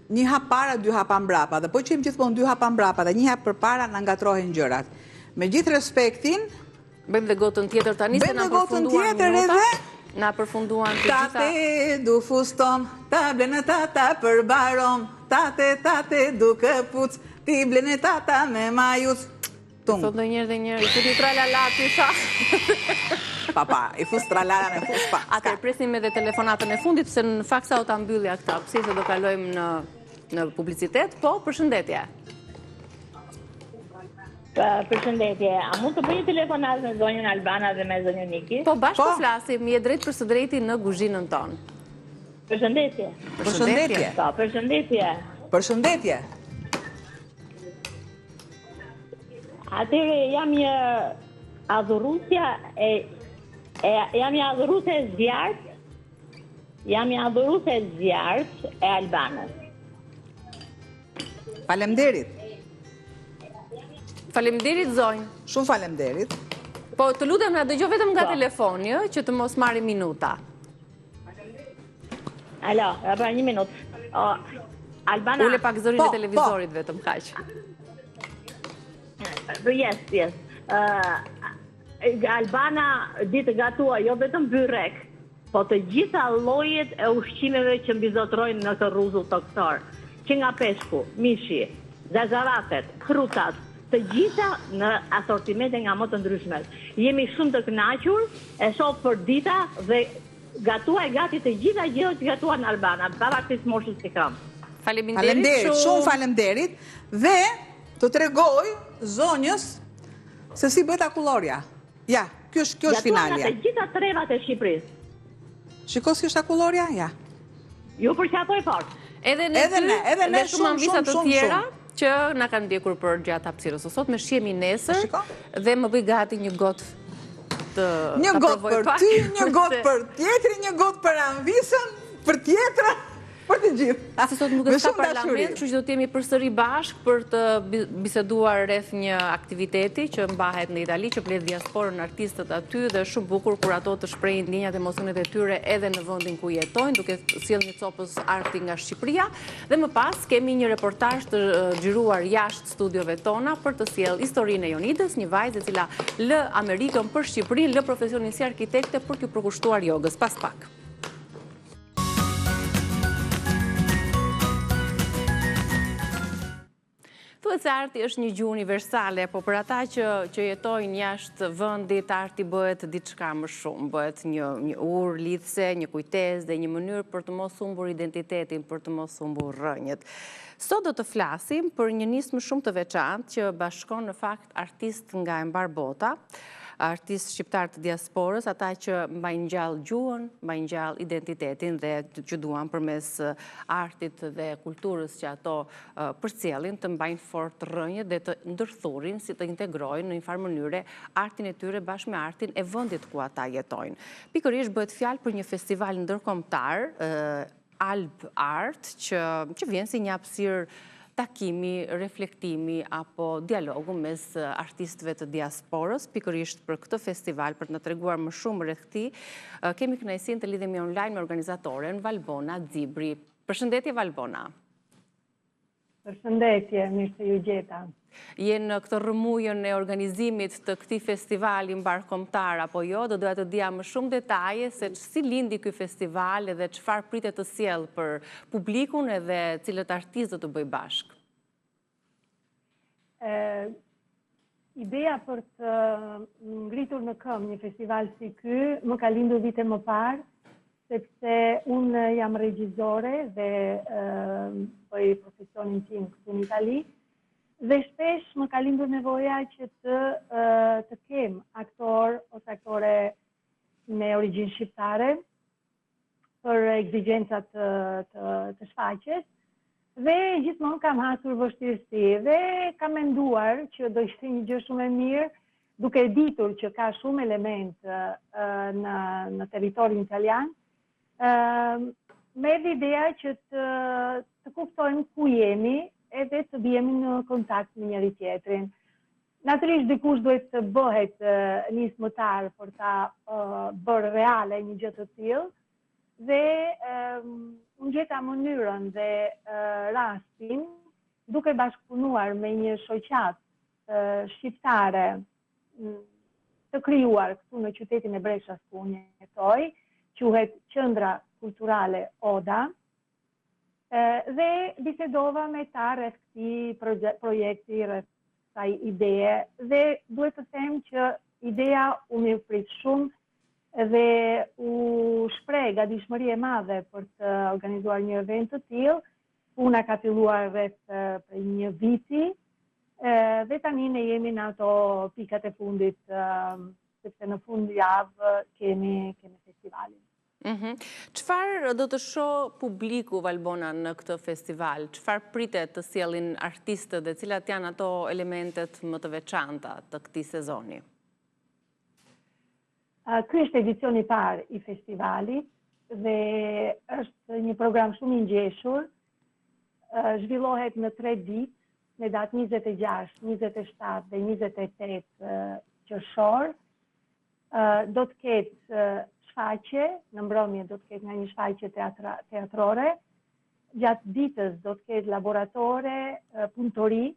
1 hap para, 2 hapa mbrapa, dhe po që jemi gjithmonë 2 hapa mbrapa dhe 1 hap përpara na ngatrohen gjërat. Me gjithë respektin, bëjmë dhe gotën tjetër tani se na përfunduan minutat. Na përfunduan të gjitha. Tate du fuston, ta blenë tata për baron, tate du këpuc, ti blenë tata me majuc. Thot në njërë dhe njërë, i të tralala të isha. Papa, i fus tralala në fus pa. Atër, presim edhe telefonatën e fundit, se në fakt sa o të ambyllja këta, pësi se do kalojmë në publicitet, po, përshëndetje. Përshëndetje, a mund të bëjë telefonat me zonjën Albana dhe me zonjën Niki? Po, bashkë të flasim, je drejt për së drejti në kuzhinën tonë. Përshëndetje. Përshëndetje. Po, përshëndetje. Përshëndetje. Atëre, jam një adhurusja e zjarët, jam një adhurusja e zjarët e Albanës. Falemderit. Falemderit, zonjë. Shumë falemderit. Po, të lutem na dëgjo vetëm nga telefoni, që të mos marri minuta. Alo, pra një minut. Albana... Ule pak zërin e televizorit vetëm, kaq. Yes. Albana ditë gatua jo vetëm byrek, po të gjitha llojet e ushqimeve që mbizotrojnë në të rruzull tokëtor. Që nga peshku, mishi, zazaratet, frutat, të gjitha në asortimente nga më të ndryshme. Jemi shumë të kënaqur, e shoh për dita dhe gatua e gati të gjitha gjërat që gatuan në Albana, pavarësisht moshës që kam. Faleminderit, shumë falemderit dhe të tregoj zonjës se si bëhet akullorja. Ja, kjo është finalja. Gatuan të gjitha trevat e Shqipërisë. Shiko si është akullorja? Ja. Ju përqafoj fort. Edhe ne shumë anvisa të tjera që na kanë ndjekur për gjatë hapësirës së sot, me shihemi nesër dhe më bëj gati një gotë të një gotë për ty, një gotë për tjetrin, një gotë për anvisën, për tjetrën. Për të gjithë. Se sot nuk është ka parlament, kështu që do të jemi përsëri bashkë për të biseduar rreth një aktiviteti që mbahet në Itali, që plet diasporën artistët aty dhe është shumë bukur kur ato të shprehin ndjenjat dhe emocionet e tyre edhe në vendin ku jetojnë, duke sjellë një copës arti nga Shqipëria. Dhe më pas kemi një reportazh të xhiruar jashtë studiove tona për të sjellë historinë e Jonidës, një vajzë e cila lë Amerikën për Shqipërinë, lë profesionin si arkitekte për t'u përkushtuar jogës. Pas pak. Thuhet se arti është një gjuhë universale, po për ata që jetojnë jashtë vendit, arti bëhet diçka më shumë, bëhet një urë lidhse, një kujtesë dhe një mënyrë për të mos humbur identitetin, për të mos humbur rrënjët. Sot do të flasim për një nismë shumë të veçantë që bashkon në fakt artistë nga e mbar bota, artistë shqiptarë të diasporës, ata që mbajnë gjallë gjuhën, mbajnë gjallë identitetin dhe që duan përmes artit dhe kulturës që ato përcjellin të mbajnë fort rrënjët dhe të ndërthurin, si të integrojnë në një farë mënyre artin e tyre bashkë me artin e vendit ku ata jetojnë. Pikërisht bëhet fjalë për një festival ndërkombëtar, Alb Art, që vjen si një hapësirë takimi, reflektimi apo dialogu mes artistëve të diasporës. Pikërisht për këtë festival, për të na treguar më shumë rreth këtij, kemi kënaqësinë të lidhemi online me organizatoren Valbona Xibri. Përshëndetje Valbona. Përshëndetje, mirë se ju gjeta. Je në këtë rrëmujën e organizimit të këtij festivali mbarkombëtar apo jo? Do doja të dija më shumë detaje se si lindi ky festival edhe çfarë pritet të sjellë për publikun edhe cilët artistë do të bëj bashkë. Ideja për të ngritur në këmbë një festival si ky më ka lindur vite më parë, sepse unë jam regjizore dhe bëj profesionin tim këtu në Itali. Dhe shpesh më ka lindur nevoja që të kem aktor ose aktore me origjinë shqiptare për ekzigjencat të shfaqjes. Dhe gjithmonë kam hasur vështirësi dhe kam menduar që do ishte një gjë shumë e mirë, duke ditur që ka shumë element në territorin italian, me ideja që të kuptojmë ku jemi edhe të bjemi në kontakt me njëri tjetrin. Natyrisht dikush duhet të bëhet nismëtar për ta bërë reale një gjë të tillë dhe unë gjeta mënyrën dhe rastin duke bashkëpunuar me një shoqatë shqiptare të krijuar këtu në qytetin e Breshas ku unë jetoj, quhet Qendra Kulturale Oda, dhe bisedova me ta rreth këtij projekti, rreth kësaj ideje, dhe duhet të them që ideja u mirëprit shumë dhe u shpreh gatishmëri e madhe për të organizuar një event të tillë. Puna ka filluar rreth prej një viti, dhe tani ne jemi në ato pikat e fundit, sepse në fund javë kemi festivalin. Çfarë do të shoh publiku, Valbona, në këtë festival? Çfarë pritet të sjellin artistët dhe cilat janë ato elementet më të veçanta të këtij sezoni? Ky është edicioni i parë i festivalit dhe është një program shumë i ngjeshur. Zhvillohet në 3 ditë, me datë 26, 27 dhe 28 qershor. Do të ketë shfaqje, në mbrëmje do të ketë nga një shfaqje teatrore. Gjatë ditës do të ketë laboratore, punëtori,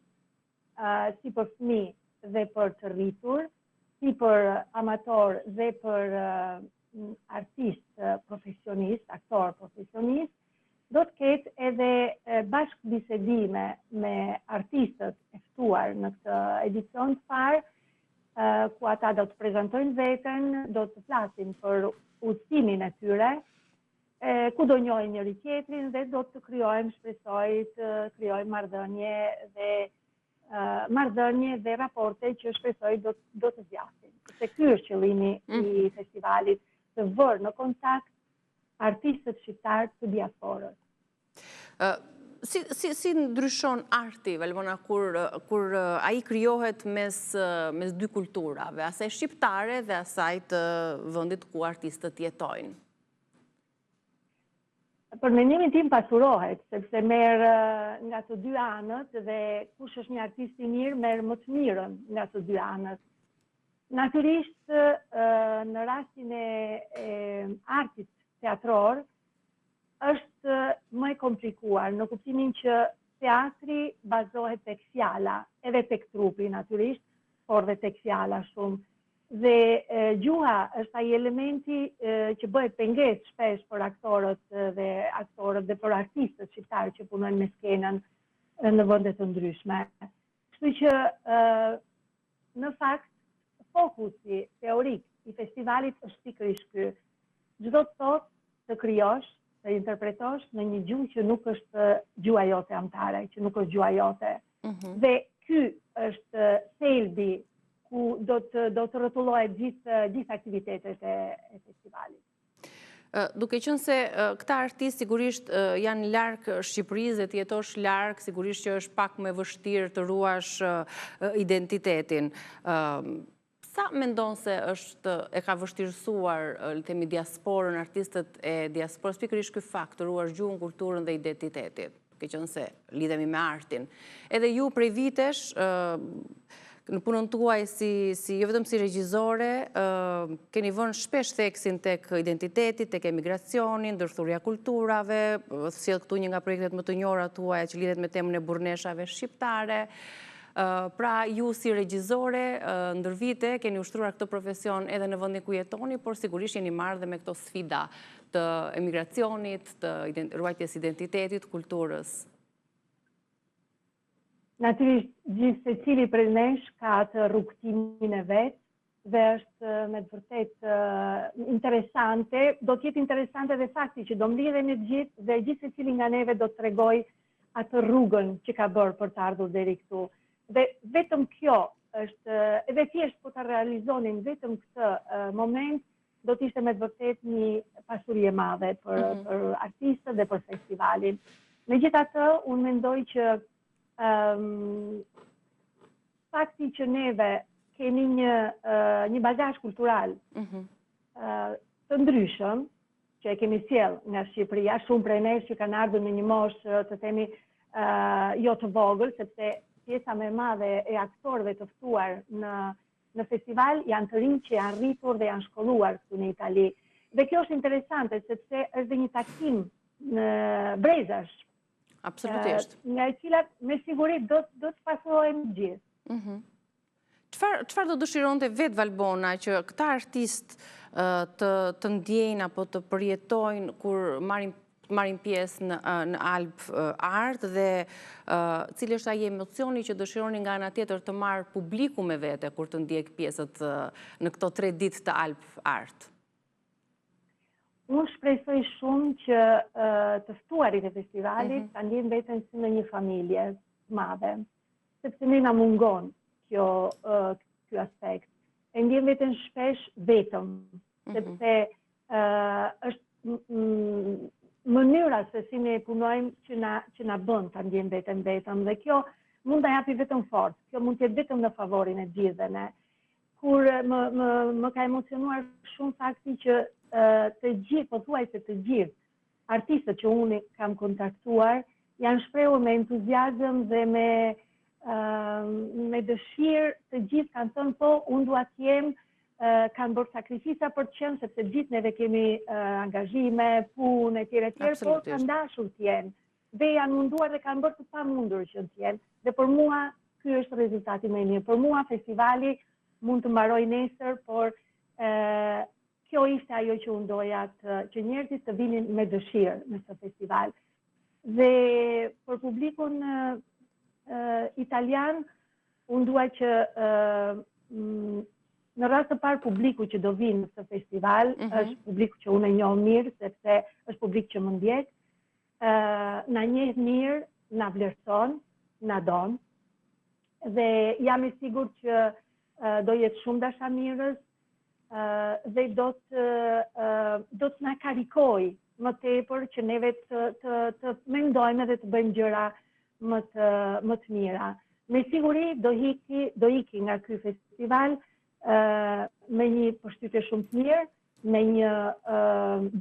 si për fëmijë dhe për të rritur, si për amator dhe për artist profesionist, aktor profesionist. Do të ketë edhe bashkëbisedime me artistët e ftuar në këtë edicion të parë, ku ata do të prezantojnë veten, do të flasin për udhëtimin e tyre, ku do njohin njëri tjetrin dhe do të krijojmë, shpresoj të krijojmë marrëdhënie dhe raporte që shpresoj do të zgjasin. Se ky është qëllimi i festivalit, të vërë në kontakt artistët shqiptar të diasporës. Si ndryshon arti, Valbona, kur ai krijohet mes 2 kulturave, asaj shqiptare dhe asaj të vendit ku artistët jetojnë? Për mendimin tim pasurohet, sepse merr nga të 2 anët dhe kush është një artist i mirë merr më të mirën nga të 2 anët. Natyrisht, në rastin e artit teatror, është më e komplikuar, në kuptimin që teatri bazohet tek fjala, edhe tek trupi natyrisht, por dhe tek fjala shumë. Dhe gjuha është ai elementi që bëhet pengesë shpesh për aktorët dhe për artistët shqiptarë që punojnë me skenën në vende të ndryshme. Kështu që në fakt fokusi teorik i festivalit është pikërisht ky. Çdo të thotë të krijosh, të interpretosh në një gjuhë që nuk është gjuha jote amtare, që nuk është gjuha jote. Dhe ky është thelbi ku do të rrotullohet gjithë aktivitetet e festivalit. Duke qenë se këta artistë sigurisht janë larg Shqipërisë dhe të jetosh larg, sigurisht që është pak më vështirë të ruash identitetin. Sa mendon se e ka vështirësuar themi diasporën, artistët e diasporës, pikërisht ky fakt të ruash gjuhën, kulturën dhe identitetin, duke qenë se lidhemi me artin. Edhe ju prej vitesh, në punën tuaj jo vetëm si regjizore, keni vënë shpesh theksin tek identiteti, tek emigracioni, ndërthurja kulturave, sjell këtu një nga projektet më të njohura tuaja që lidhet me temën e burneshave shqiptare. Pra ju si regjizore, ndër vite, keni ushtruar këtë profesion edhe në vendin ku jetoni, por sigurisht jeni marrë dhe me këto sfida të emigracionit, të ruajtjes identitetit, kulturës. Natyrisht, gjithë secili prej nesh ka atë rrugtimin e vet dhe është me të vërtet interesante. Do të jetë interesante dhe fakti që do mlidhemi të gjithë dhe gjithë secili nga neve do të tregoj atë rrugën që ka bërë për të ardhur deri këtu. Dhe vetëm kjo është, edhe thjesht po ta realizonin vetëm këtë moment, do të ishte me të vërtet një pasuri e madhe për artistët dhe për festivalin. Megjithatë, unë mendoj që fakti që neve kemi një bagazh kultural të ndryshëm, që e kemi sjell nga Shqipëria, shumë prej nesh që kanë ardhur në një moshë të themi jo të vogël, sepse pjesa më e madhe e aktorëve të ftuar në festival janë të rinj që janë rritur dhe janë shkolluar këtu në Itali. Dhe kjo është interesante, sepse është dhe një takim në brezash. Absolutisht. Nga e cilat me siguri do të pasurohen gjithë. Çfarë do dëshironte vetë Valbona që këta artist të ndjejnë apo të përjetojnë kur marrin pjesë në Alp Art dhe cili është ai emocioni që dëshironi nga ana tjetër të marrë publiku me vete kur të ndjek pjesët në këto 3 ditë të Alp Art? Unë shpresoj shumë që të ftuarit e festivalit ta ndjejnë veten si në një familje madhe, sepse ne na mungon ky aspekt. E ndjejnë veten shpesh vetëm, sepse është mënyra se si ne punojmë që na bën ta ndjejmë veten vetëm, dhe kjo mund ta japi vetëm forcë, kjo mund të jetë vetëm në favorin e gjithëve ne. Kur më ka emocionuar shumë fakti që të gjithë, pothuajse të gjithë artistët që unë kam kontaktuar janë shprehur me entuziazëm dhe me dëshirë, të gjithë kanë thënë po, unë dua të jem, kanë bërë sakrifisa për të qenë, sepse gjithë neve kemi angazhime, punë, etj, por kanë dashur të jenë. Dhe janë munduar dhe kanë bërë të pamundur që të jenë. Dhe për mua, ky është rezultati më i mirë. Për mua, festivali mund të mbaroj nesër, por kjo ishte ajo që unë doja, që njerëzit të vinin me dëshirë në këtë festival. Dhe për publikun italian, unë dua që në rast të parë publiku që do vinë në këtë festival është publiku që unë e njoh mirë, sepse është publik që më ndjek, na njeh mirë, na vlerëson, na don, dhe jam e sigurt që do jetë shumë dashamirës dhe do të na karikoj më tepër që neve të mendojmë dhe të bëjmë gjëra më të mira. Me siguri do iki nga ky festival me një përshtypje shumë të mirë, me një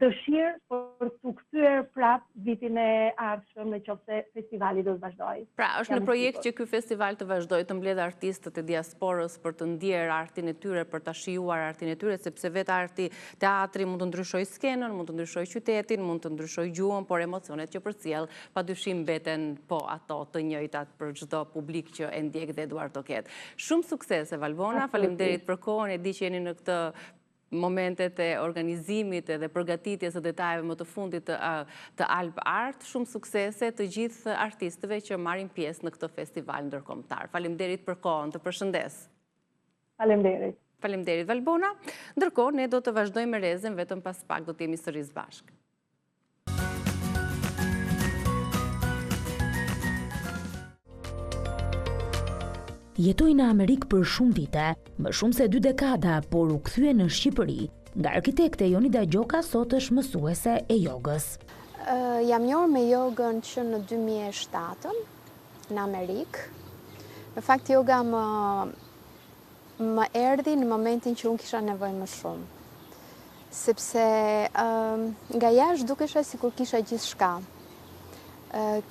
dëshirë për të kthyer prap vitin e ardhshëm nëse festivali do të vazhdojë. Pra, është në projekt që ky festival të vazhdojë të mbledhë artistët e diasporës për të ndjerë artin e tyre, për ta shijuar artin e tyre, sepse vetë arti, teatri mund të ndryshojë skenën, mund të ndryshojë qytetin, mund të ndryshojë gjuhën, por emocionet që përcjell padyshim mbeten po ato të njëjtat për çdo publik që e ndjek dhe duar të ketë. Shumë suksese Valbona, faleminderit për kohën, e di që jeni në këtë momentet e organizimit dhe përgatitjes së detajeve më të fundit të Alp Art. Shumë suksese të gjithë artistëve që marrin pjesë në këtë festival ndërkombëtar. Faleminderit për kohën, të përshëndes. Faleminderit. Faleminderit Valbona. Ndërkohë ne do të vazhdojmë me Rezën, vetëm pas pak do të jemi sërish bashkë. Jetoi në Amerikë për shumë vite, më shumë se 2 dekada, por u kthye në Shqipëri. Nga arkitekte Jonida Gjoka sot është mësuese e jogës. Jam njohur me jogën që në 2007 në Amerikë. Në fakt joga më erdhi në momentin që unë kisha nevojë më shumë. Sepse nga jashtë dukesha sikur kisha gjithçka.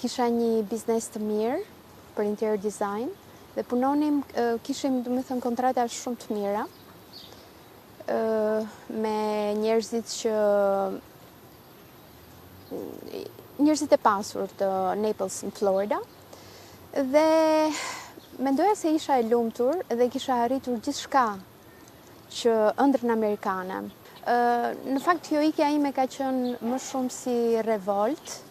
Kisha një biznes të mirë për interior design. Dhe punonim, kishim kontrata shumë të mira me njerëzit e pasur të Naples në Florida, dhe mendoja se isha e lumtur dhe kisha arritur gjithçka që ëndrrën amerikane. Në fakt ikja ime ka qenë më shumë si revolt.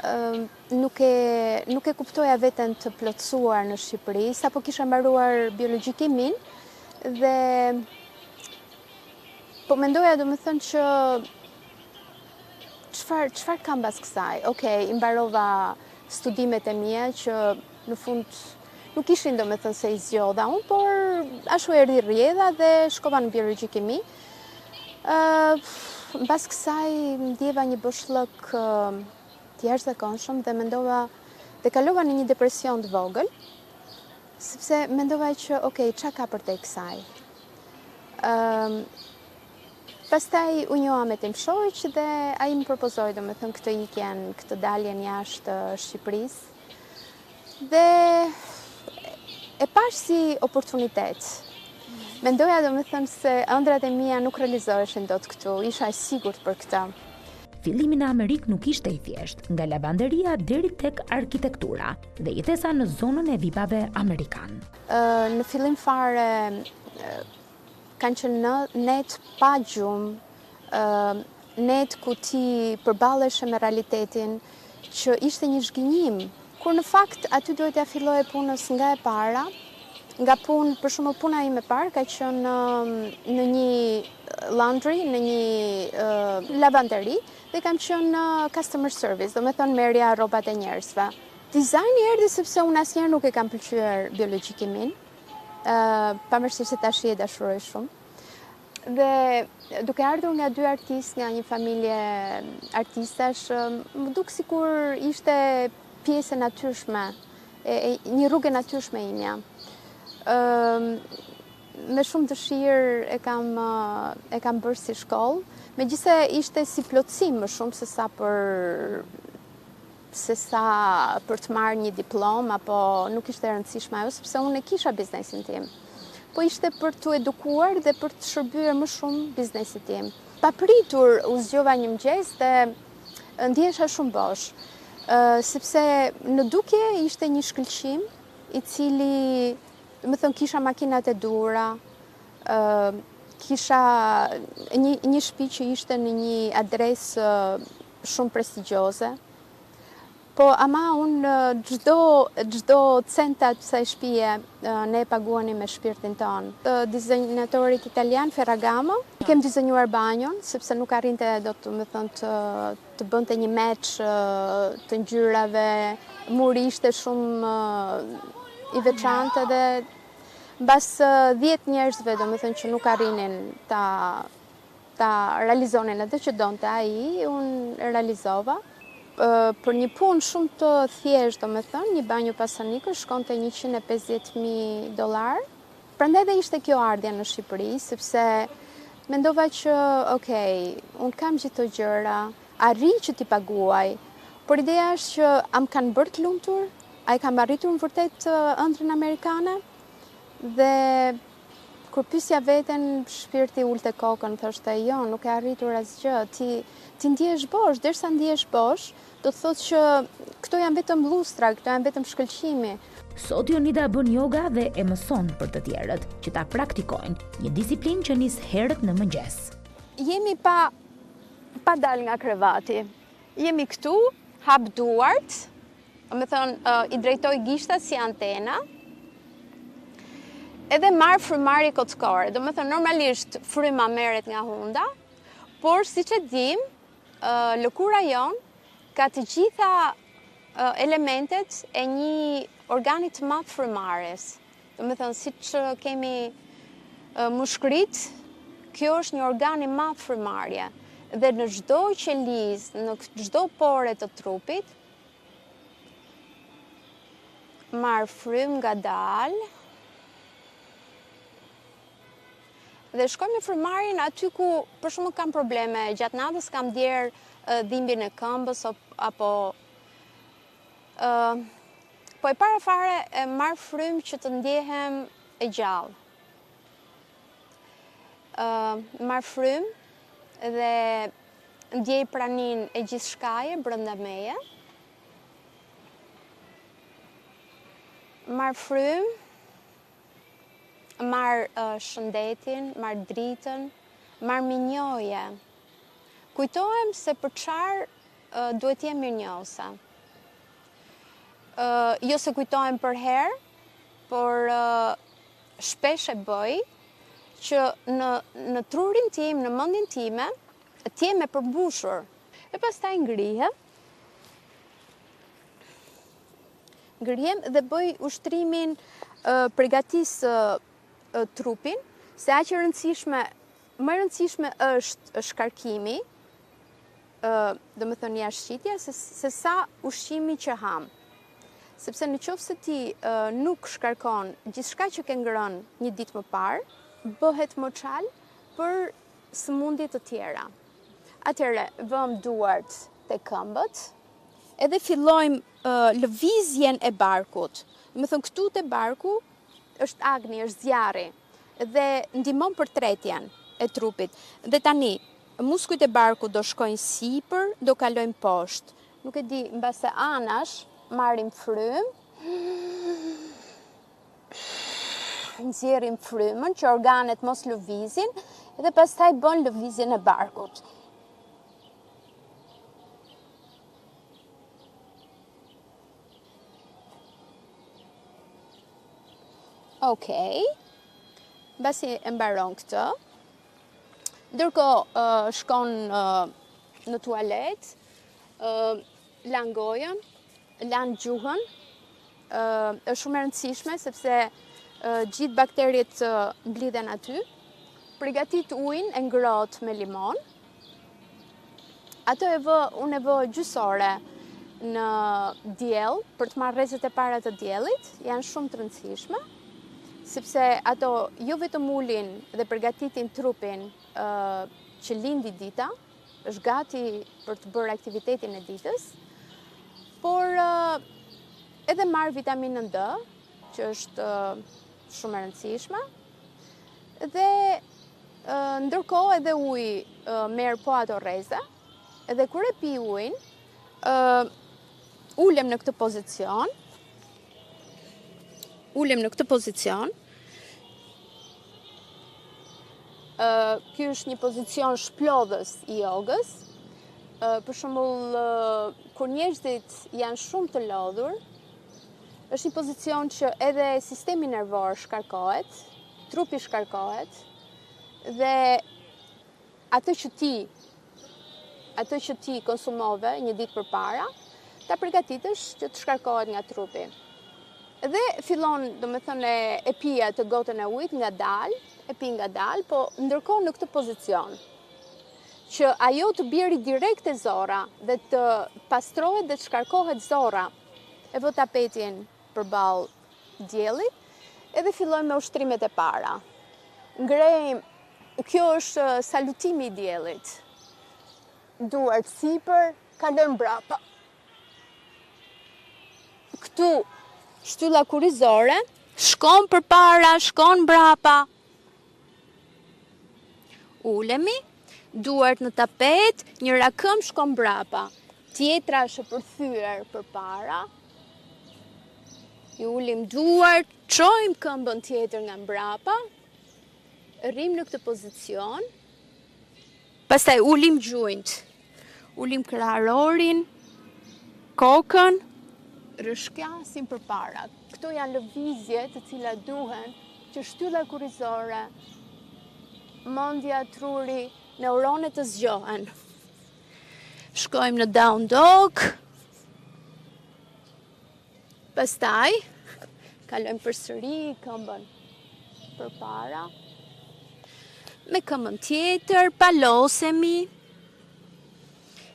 Nuk e kuptoja veten të plotësuar në Shqipëri, sapo kisha mbaruar biologjikimin dhe po mendoja domethënë që çfarë kam pas kësaj. Okej, i mbarova studimet e mia që në fund nuk ishin domethënë se i zgjodha unë, por ashtu erdhi rrjedha dhe shkova në biologjikimi. Mbas kësaj ndjeva një boshllëk jashtëzakonshëm dhe mendova dhe kalova në një depresion të vogël, sepse mendova që okej, çka ka për te kësaj. Pastaj u njoha me tim shoq dhe ai më propozoi domethënë këtë ikjen, këtë daljen jashtë Shqipërisë. Dhe e pash si oportunitet. Mendoja domethënë se ëndrat e mia nuk realizoheshin dot këtu, isha e sigurt për këtë. fillimi në Amerikë nuk ishte i thjesht, nga lavanderia deri tek arkitektura dhe jetesa në zonën e vipave amerikan. Në fillim fare kanë qenë net pa gjumë, net ku ti përballesh me realitetin që ishte një zhgënjim, kur në fakt aty duhet ja filloje punës nga e para, nga punë, për shembull puna ime e parë ka qenë në një laundry, në një lavanderi, dhe kam qenë customer service, do me thonë merja rrobat e njerëzve. Dizajni erdhi sepse unë asnjëherë nuk e kam pëlqyer biologjikimin, pavarësisht se tash e dashuroj shumë. Dhe duke ardhur nga dy artistë, nga një familje artistash, më duk sikur ishte pjesë e natyrshme, një rrugë e natyrshme imja. Me shumë dëshirë e kam bërë si shkollë, megjithëse ishte si plotësim më shumë se sa për të marrë një diplomë, apo nuk ishte e rëndësishme ajo, sepse unë e kisha biznesin tim. Po ishte për të edukuar dhe për të shërbyer më shumë biznesit tim. Papritur u zgjova një mëngjes dhe ndjehesha shumë bosh, sepse në dukje ishte një shkëlqim i cili, më thënë, kisha makinat e duhura, kisha një shtëpi që ishte në një adresë shumë prestigjioze. Po ama unë çdo cent të kësaj shtëpie ne e paguanim me shpirtin tonë. Dizajnatorit italian Ferragamo kem dizajnuar banjon, sepse nuk arrinte të bënte një meç të ngjyrave, muri ishte shumë i veçantë dhe mbas 10 njerëzve që nuk arrinin ta realizonin atë që donte ai, unë realizova. Për një punë shumë të thjeshtë, një banjo pasanikë shkonte $150,000. Prandaj dhe ishte kjo ardhja në Shqipëri, sepse mendova që, unë kam gjithë të gjëra, arri që t'i paguaj, por ideja është që am kanë bërë të lumtur, a i kam arritur në vërtet ëndrrën amerikane, dhe kur pyesja veten, shpirti ulte kokën, thoshte jo, nuk e arritur asgjë, ti ndihesh bosh, derisa ndihesh bosh, do të thotë që këto janë vetëm lustra, këto janë vetëm shkëlqimi. Sot Jonida bën yoga dhe e mëson për të tjerët që ta praktikojnë, një disiplinë që nis herët në mëngjes. Jemi pa dal nga krevati. Jemi këtu, hap duart, i drejtoj gishtat si antena, edhe marr frymari kockore. Normalisht fryma merret nga hunda, por siç e dim, lëkura jon ka të gjitha elementet e një organi të madh frymares. Siç kemi mushkrit, kjo është një organ i madh frymarje. Dhe në çdo qelizë, në çdo pore të trupit, marr frym ngadalë, dhe shkoj me frymarin aty ku për shembull kam probleme, gjatë natës kam djerë dhimbjen e këmbës apo po e para fare e marr frym që të ndjehem e gjallë. Marr frym dhe ndjej praninë e gjithçkaje brenda meje. Marr frym, marr shëndetin, marr dritën, marr minjoje. Kujtohem se për çfarë duhet jem mirënjohëse. Jo se kujtohem për herë, por shpesh e bëj që në trurin tim, në mendjen time, të jem e përmbushur. E pastaj ngrihem dhe bëj ushtrimin, përgatis trupin, se aq e rëndësishme, më e rëndësishme është shkarkimi, jashtëqitja, se sa ushqimi që ham. Sepse në qoftë se ti nuk shkarkon gjithçka që ke ngrënë një ditë më parë, bëhet moçal për sëmundje të tjera. Atëherë vëm duart te këmbët, edhe fillojmë lëvizjen e barkut. Këtu te barku është agni, është zjarri, dhe ndihmon për tretjen e trupit. Dhe tani, muskujt e barkut do shkojnë sipër, do kalojnë poshtë. Nuk e di, mbase anash, marrim frymë, nxjerrim frymën që organet mos lëvizin dhe pastaj bën lëvizjen e barkut. Okej. Mbasi e mbaron këtë. Ndërkohë shkon në tualet, lan gojën, lan gjuhën. Është shumë e rëndësishme sepse gjithë bakteriet mblidhen aty. Përgatit ujin e ngrohtë me limon. Ato unë e vë gjysore në diell për të marrë rrezet e para të diellit, janë shumë të rëndësishme, sepse ato jo vetëm ulin dhe përgatitin trupin që lindi dita, është gati për të bërë aktivitetin e ditës, por edhe marrë vitaminën D, që është shumë e rëndësishme, dhe ndërkohë edhe uji merr po ato rreze, edhe kur e pi ujin, ulem në këtë pozicion. Ky është një pozicion shplodhës i jogës. Për shembull, kur njerëzit janë shumë të lodhur, është një pozicion që edhe sistemi nervor shkarkohet, trupi shkarkohet, dhe atë që ti konsumove një ditë përpara, ta përgatitesh që të shkarkohet nga trupi. Dhe fillon, domethënë, e pija të gotën e ujit e pi nga dalë, po ndërkohë në këtë pozicion, që ajo të bjeri direkt e zora dhe të pastrohet dhe të shkarkohet zora, e vë tapetin përballë diellit, edhe filloj me ushtrimet e para. Kjo është salutimi i diellit. Duart sipër, kalojmë mbrapa. Këtu shtylla kurrizore, shkon përpara, shkon mbrapa. Ulemi, duart në tapet, njëra këmbë shkon mbrapa. Tjetra është e përthyer përpara. I ulim duart, çojmë këmbën tjetër nga mbrapa. Rrim në këtë pozicion. Pastaj ulim gjunjt. Ulim kraharorin, kokën, rrëshqasim përpara. Këto janë lëvizje të cilat duhen që shtylla kurrizore, mendja, truri, neuronet të zgjohen. Shkojmë në down dog. Pastaj kalojmë përsëri këmbën përpara. Me këmbën tjetër, palosemi.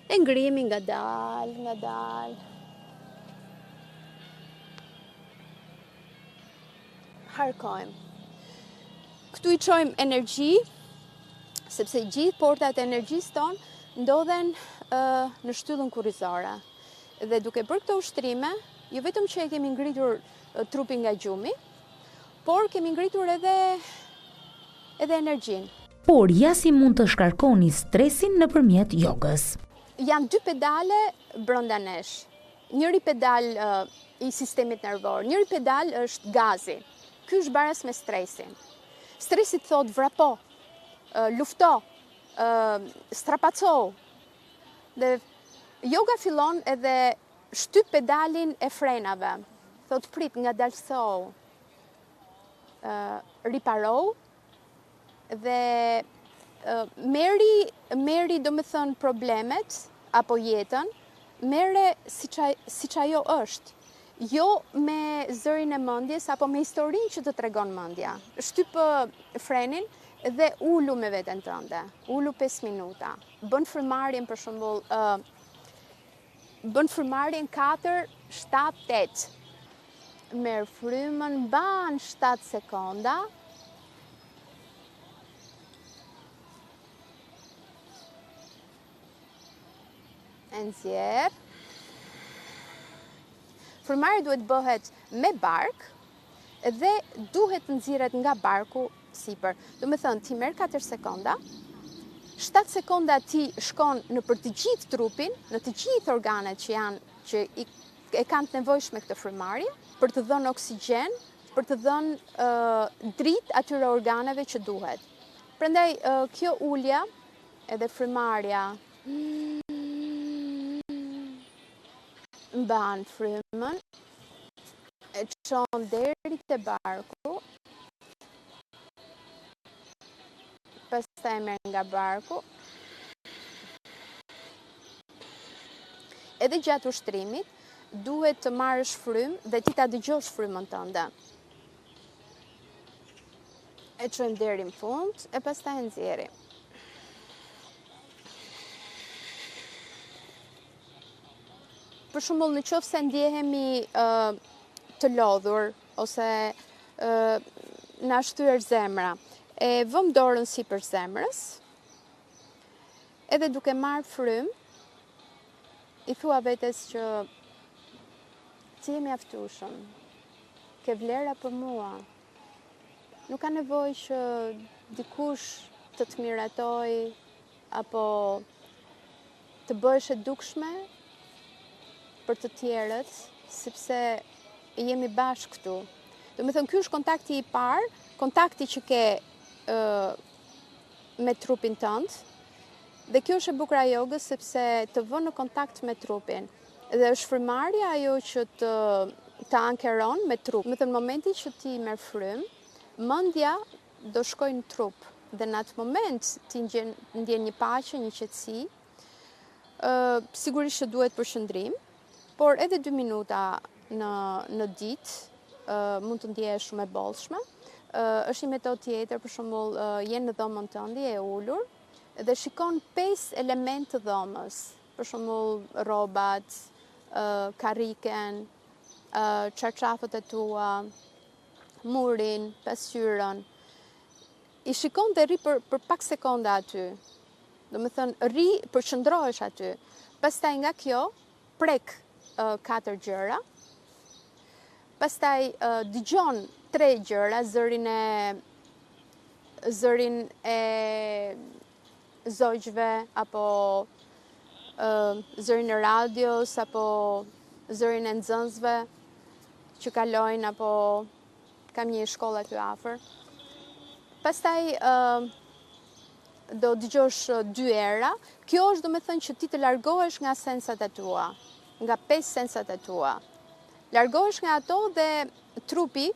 E ngrihemi nga dalë. Harkojmë. Këtu i çojmë energji, sepse gjithë portat e energjisë tonë ndodhen në shtyllën kurrizore. Dhe duke bërë këto ushtrime, jo vetëm që e kemi ngritur trupin nga gjumi, por kemi ngritur edhe energjinë. Por ja si mund të shkarkoni stresin nëpërmjet jogës? Janë dy pedale brenda nesh. Njëri pedal i sistemit nervor, njëri pedal është gazi. Ky është baras me stresin. Stresi thot vrapo, lufto, strapaco. Dhe yoga fillon edhe shtyp pedalin e frenave. Thot prit, ngadalësohu, riparo, dhe meri do me thënë problemet apo jetën, mere si që ajo është. Jo me zërin e mendjes apo me historinë që të tregon mendja. Shtyp frenin dhe ulu me veten tënde. Ulu 5 minuta. Bën frymarrjen për shembull, bën frymarrjen 4, 7, 8. Merr frymën, mban 7 sekonda. Nxjerr. Frymarrja duhet bëhet me bark dhe duhet nxirret nga barku sipër. Do me thënë, ti merr 4 sekonda, 7 sekonda ti shkon në për të gjithë trupin, në të gjithë organet që e kanë të nevojshme këtë frymarrje, për të dhënë oksigjen, për të dhënë dritë atyre organeve që duhet. Prandaj kjo ulja edhe frymarrja mban frymën, e çon deri te barku, pastaj merr nga barku. Edhe gjatë ushtrimit duhet të marrësh frymë dhe ti ta dëgjosh frymën tënde. E çojmë deri në fund e pastaj e nxjerrim. Për shembull, në qoftë se ndjehemi të lodhur ose na shtyr zemra, e vëm dorën sipër zemrës, edhe duke marrë frymë, i thua vetes që ti je mjaftueshëm, ke vlera për mua. Nuk ka nevojë që dikush të miratoj apo të bëhesh e dukshme për të tjerët, sepse jemi bashkë këtu. Do me thënë, ky është kontakti i parë, kontakti që ke me trupin tënd, dhe kjo është e bukur e jogës sepse të vën në kontakt me trupin. Dhe është frymarrja ajo që të ankeron me trup. Me thënë, momenti që ti merr frymë, mendja do shkojë në trup. Dhe në atë moment ti ndjen një paqe, një qetësi. Sigurisht që duhet përshëndrim, por edhe 2 minuta në ditë mund të ndjehesh shumë e bollshme. Është një metodë tjetër, për shembull, je në dhomën tënde e ulur dhe shikon 5 elementë të dhomës. Për shembull, rrobat, karriken, çarçafët e tua, murin, pasqyrën. I shikon dhe rri për pak sekonda aty. Do me thënë, përqëndrohesh aty. Pastaj nga kjo, prek 4 gjëra. Pastaj dëgjon 3 gjëra, zërin e zogjve, apo zërin e radios, apo zërin e nxënësve që kalojnë, apo kam një shkollë aty afër. Pastaj do dëgjosh 2 era. Kjo është, do me thënë, që ti të largohesh nga sensat e tua, nga 5 sensat e tua. Largohesh nga ato dhe trupi,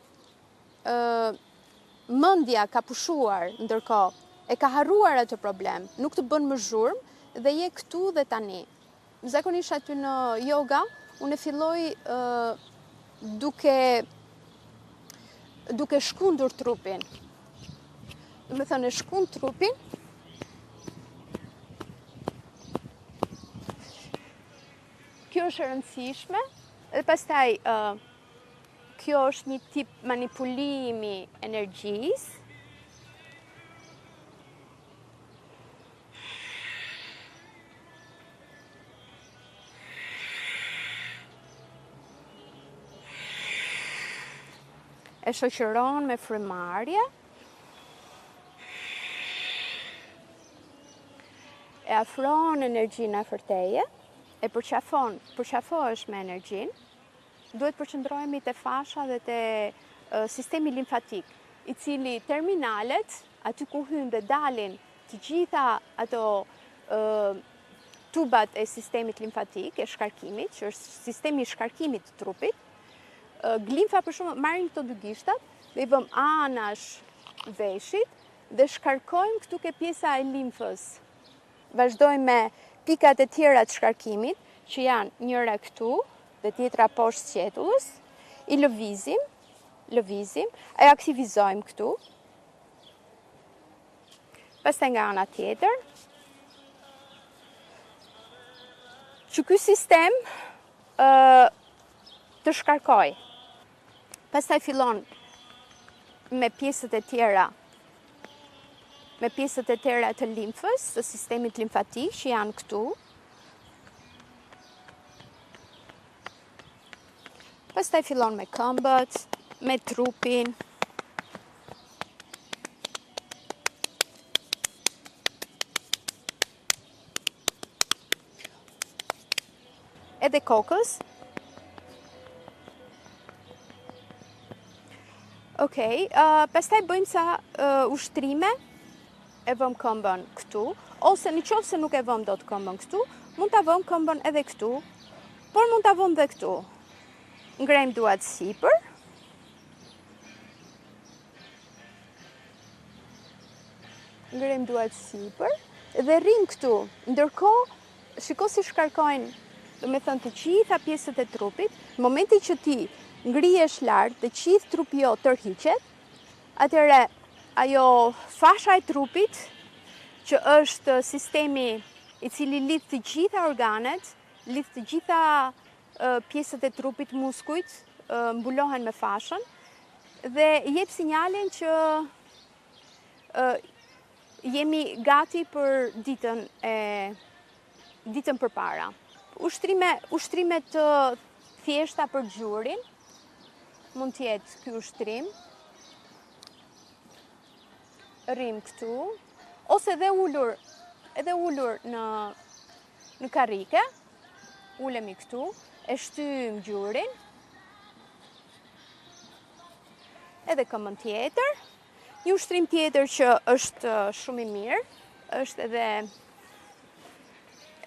mendja ka pushuar ndërkohë, e ka harruar atë problem, nuk të bën më zhurmë dhe je këtu dhe tani. Zakonisht aty në yoga, unë filloj duke shkundur trupin. Do me thënë, e shkund trupin, kjo është e rëndësishme, dhe pastaj kjo është një tip manipulimi energjisë. E shoqëron me frymarrje. E afron energjinë afër teje, e përqafohesh me energjinë. Duhet përqendrohemi te fasha dhe te sistemi limfatik, i cili terminalet, aty ku hyn dhe dalin të gjitha ato tubat e sistemit limfatik, e shkarkimit, që është sistemi i shkarkimit të trupit. Glimfa për shumë marrin këto 2 gishtat dhe i vëm anash veshit dhe shkarkojmë këtu ke pjesa e limfës. Vazhdojmë me pikat e tjera të shkarkimit, që janë njëra këtu dhe tjetra poshtë qetullës, i lëvizim, e aktivizojmë këtu. Pastaj nga ana tjetër, që ky sistem të shkarkoj. Pastaj fillon me pjesët e tjera të limfës, të sistemit limfatik që janë këtu. Pastaj fillon me këmbët, me trupin. edhe kokës. Okej, pastaj bëjmë sa ushtrime, e vëm këmbën këtu, ose në qoftë se nuk e vëm dot këmbën këtu, mund ta vëm këmbën edhe këtu, por mund ta vëm dhe këtu. Ngrejmë duart sipër. Ngrejmë duart sipër dhe rrim këtu. Ndërkohë, shiko si shkarkojnë, do me thënë, të gjitha pjesët e trupit. Në momentin që ti ngrihesh lart, të gjithë trupi jo tërhiqet, atëherë ajo fasha e trupit, që është sistemi i cili lidh të gjitha organet, lidh të gjitha pjesët e trupit, muskujt, mbulohen me fashën dhe jep sinjalin që jemi gati për ditën përpara. Ushtrime të thjeshta për gjurin, mund të jetë ky ushtrim. Rrim këtu, ose edhe ulur në karrike, ulemi këtu, e shtyjmë gjurin, edhe këmbën tjetër. Një ushtrim tjetër që është shumë i mirë, është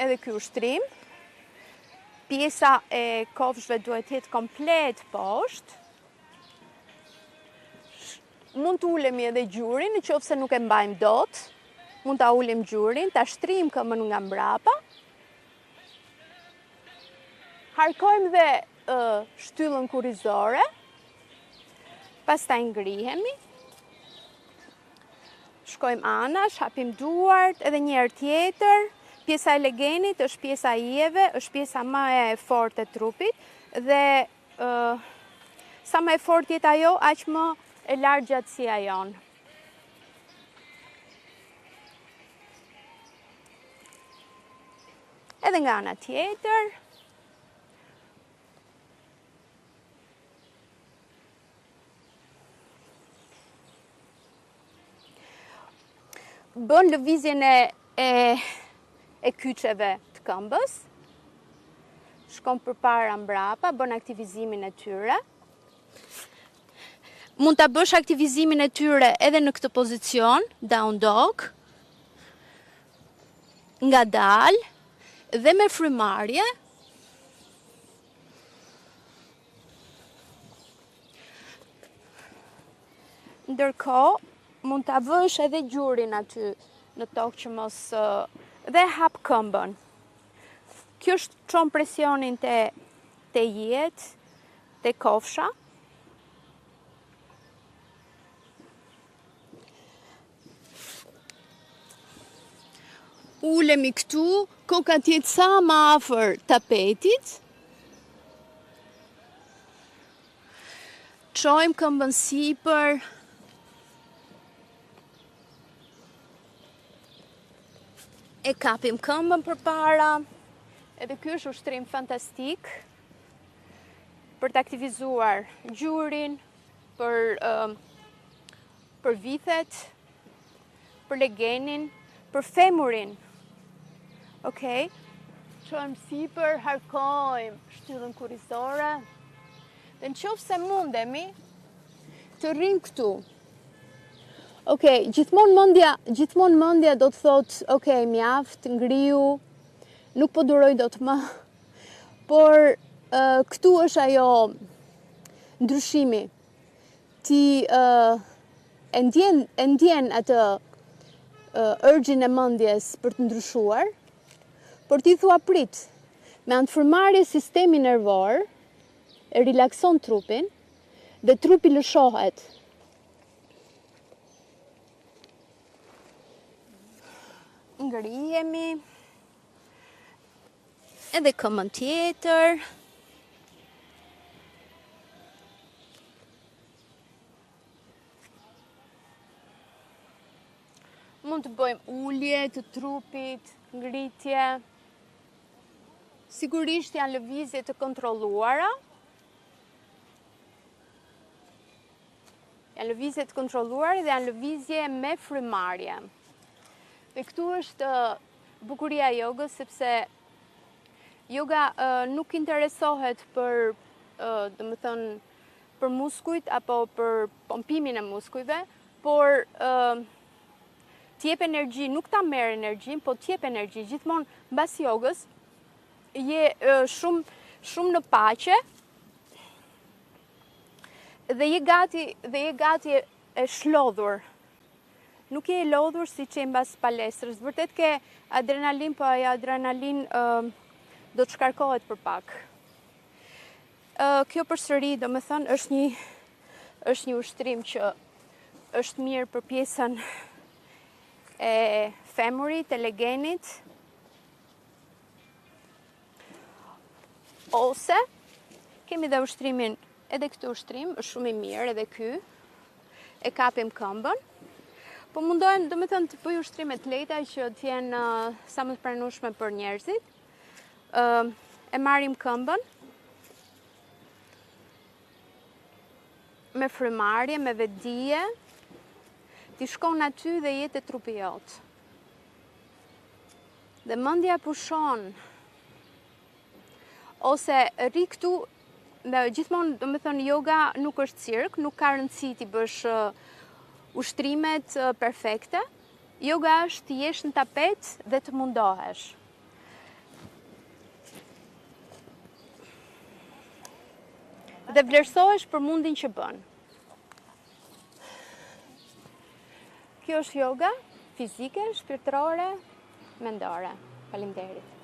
edhe ky ushtrim. Pjesa e kofshëve duhet të jetë komplet poshtë. Mund të ulemi edhe gjurin, në qoftë se nuk e mbajmë dot. Mund ta ulim gjurin, ta shtrim këmbën nga mbrapa. Harkojmë dhe shtyllën kurrizore. Pastaj ngrihemi. Shkojmë anash, hapim duart, edhe një herë tjetër. Pjesa e legenit është pjesa e ijeve, është pjesa më e fortë e trupit dhe sa më e fortë jetë ajo, aq më e lartë gjatësia jonë. Edhe nga ana tjetër. Bën lëvizjen e kyçeve të këmbës. Shkon përpara mbrapa, bën aktivizimin e tyre. Mund ta bësh aktivizimin e tyre edhe në këtë pozicion, down dog, ngadalë dhe me frymarrje. Ndërkohë, mund ta vësh edhe gjurin aty në tokë që mos dhe hap këmbën. Kjo çon presionin te ijet, te kofsha. Ulemi këtu, koka tjetë sa më afër tapetit. Çojmë këmbën sipër. E kapim këmbën përpara. Edhe ky është ushtrim fantastik për të aktivizuar gjurin, për vithet, për legenin, për femurin. Okej. Çojmë sipër, harkojmë shtyllën kurrizore. Dhe nëse mundemi të rrim këtu. Okej, gjithmonë mendja do të thotë, okej, mjaft, ngriu, nuk po duroj dot më. Por këtu është ajo ndryshimi. Ti e ndjen atë urgjin e mendjes për të ndryshuar, por ti thua prit. Me anë të frymëmarrjes sistemi nervor e relakson trupin dhe trupi lëshohet. Ngrihemi, edhe këmbën tjetër. Mund të bëjmë ulje të trupit, ngritje. Sigurisht janë lëvizje të kontrolluara. Janë lëvizje të kontrolluara dhe janë lëvizje me frymëmarrje. Dhe këtu është bukuria e jogës, sepse Yoga nuk interesohet për, domethënë, për muskujt apo për pompimin e muskujve, por t'jep energji, nuk ta merr energjin, po t'jep energji. Gjithmonë mbas jogës je shumë në paqe dhe je gati e shlodhur. Nuk je e lodhur si që mbas palestrës. Vërtet ke adrenalin, po ajo adrenalin do të shkarkohet për pak. Kjo përsëri, domethënë, është një ushtrim që është mirë për pjesën e femurit, e legenit, ose kemi dhe ushtrimin, edhe këtë ushtrim, është shumë i mirë, edhe ky, e kapim këmbën, po mundohem, domethënë, të bëj ushtrime të lehta që të jenë sa më të pranueshme për njerëzit. E marrim këmbën me frymarrje, me vetdije, ti shkon aty dhe jetë e trupi jot. Dhe mendja pushon. Ose rri këtu, dhe gjithmonë, domethënë, yoga nuk është cirk, nuk ka rëndësi ti bësh ushtrimet perfekte. Yoga është të jesh në tapet dhe të mundohesh. Dhe vlerësohesh për mundin që bën. Kjo është yoga fizike, shpirtërore, mendore. Faleminderit.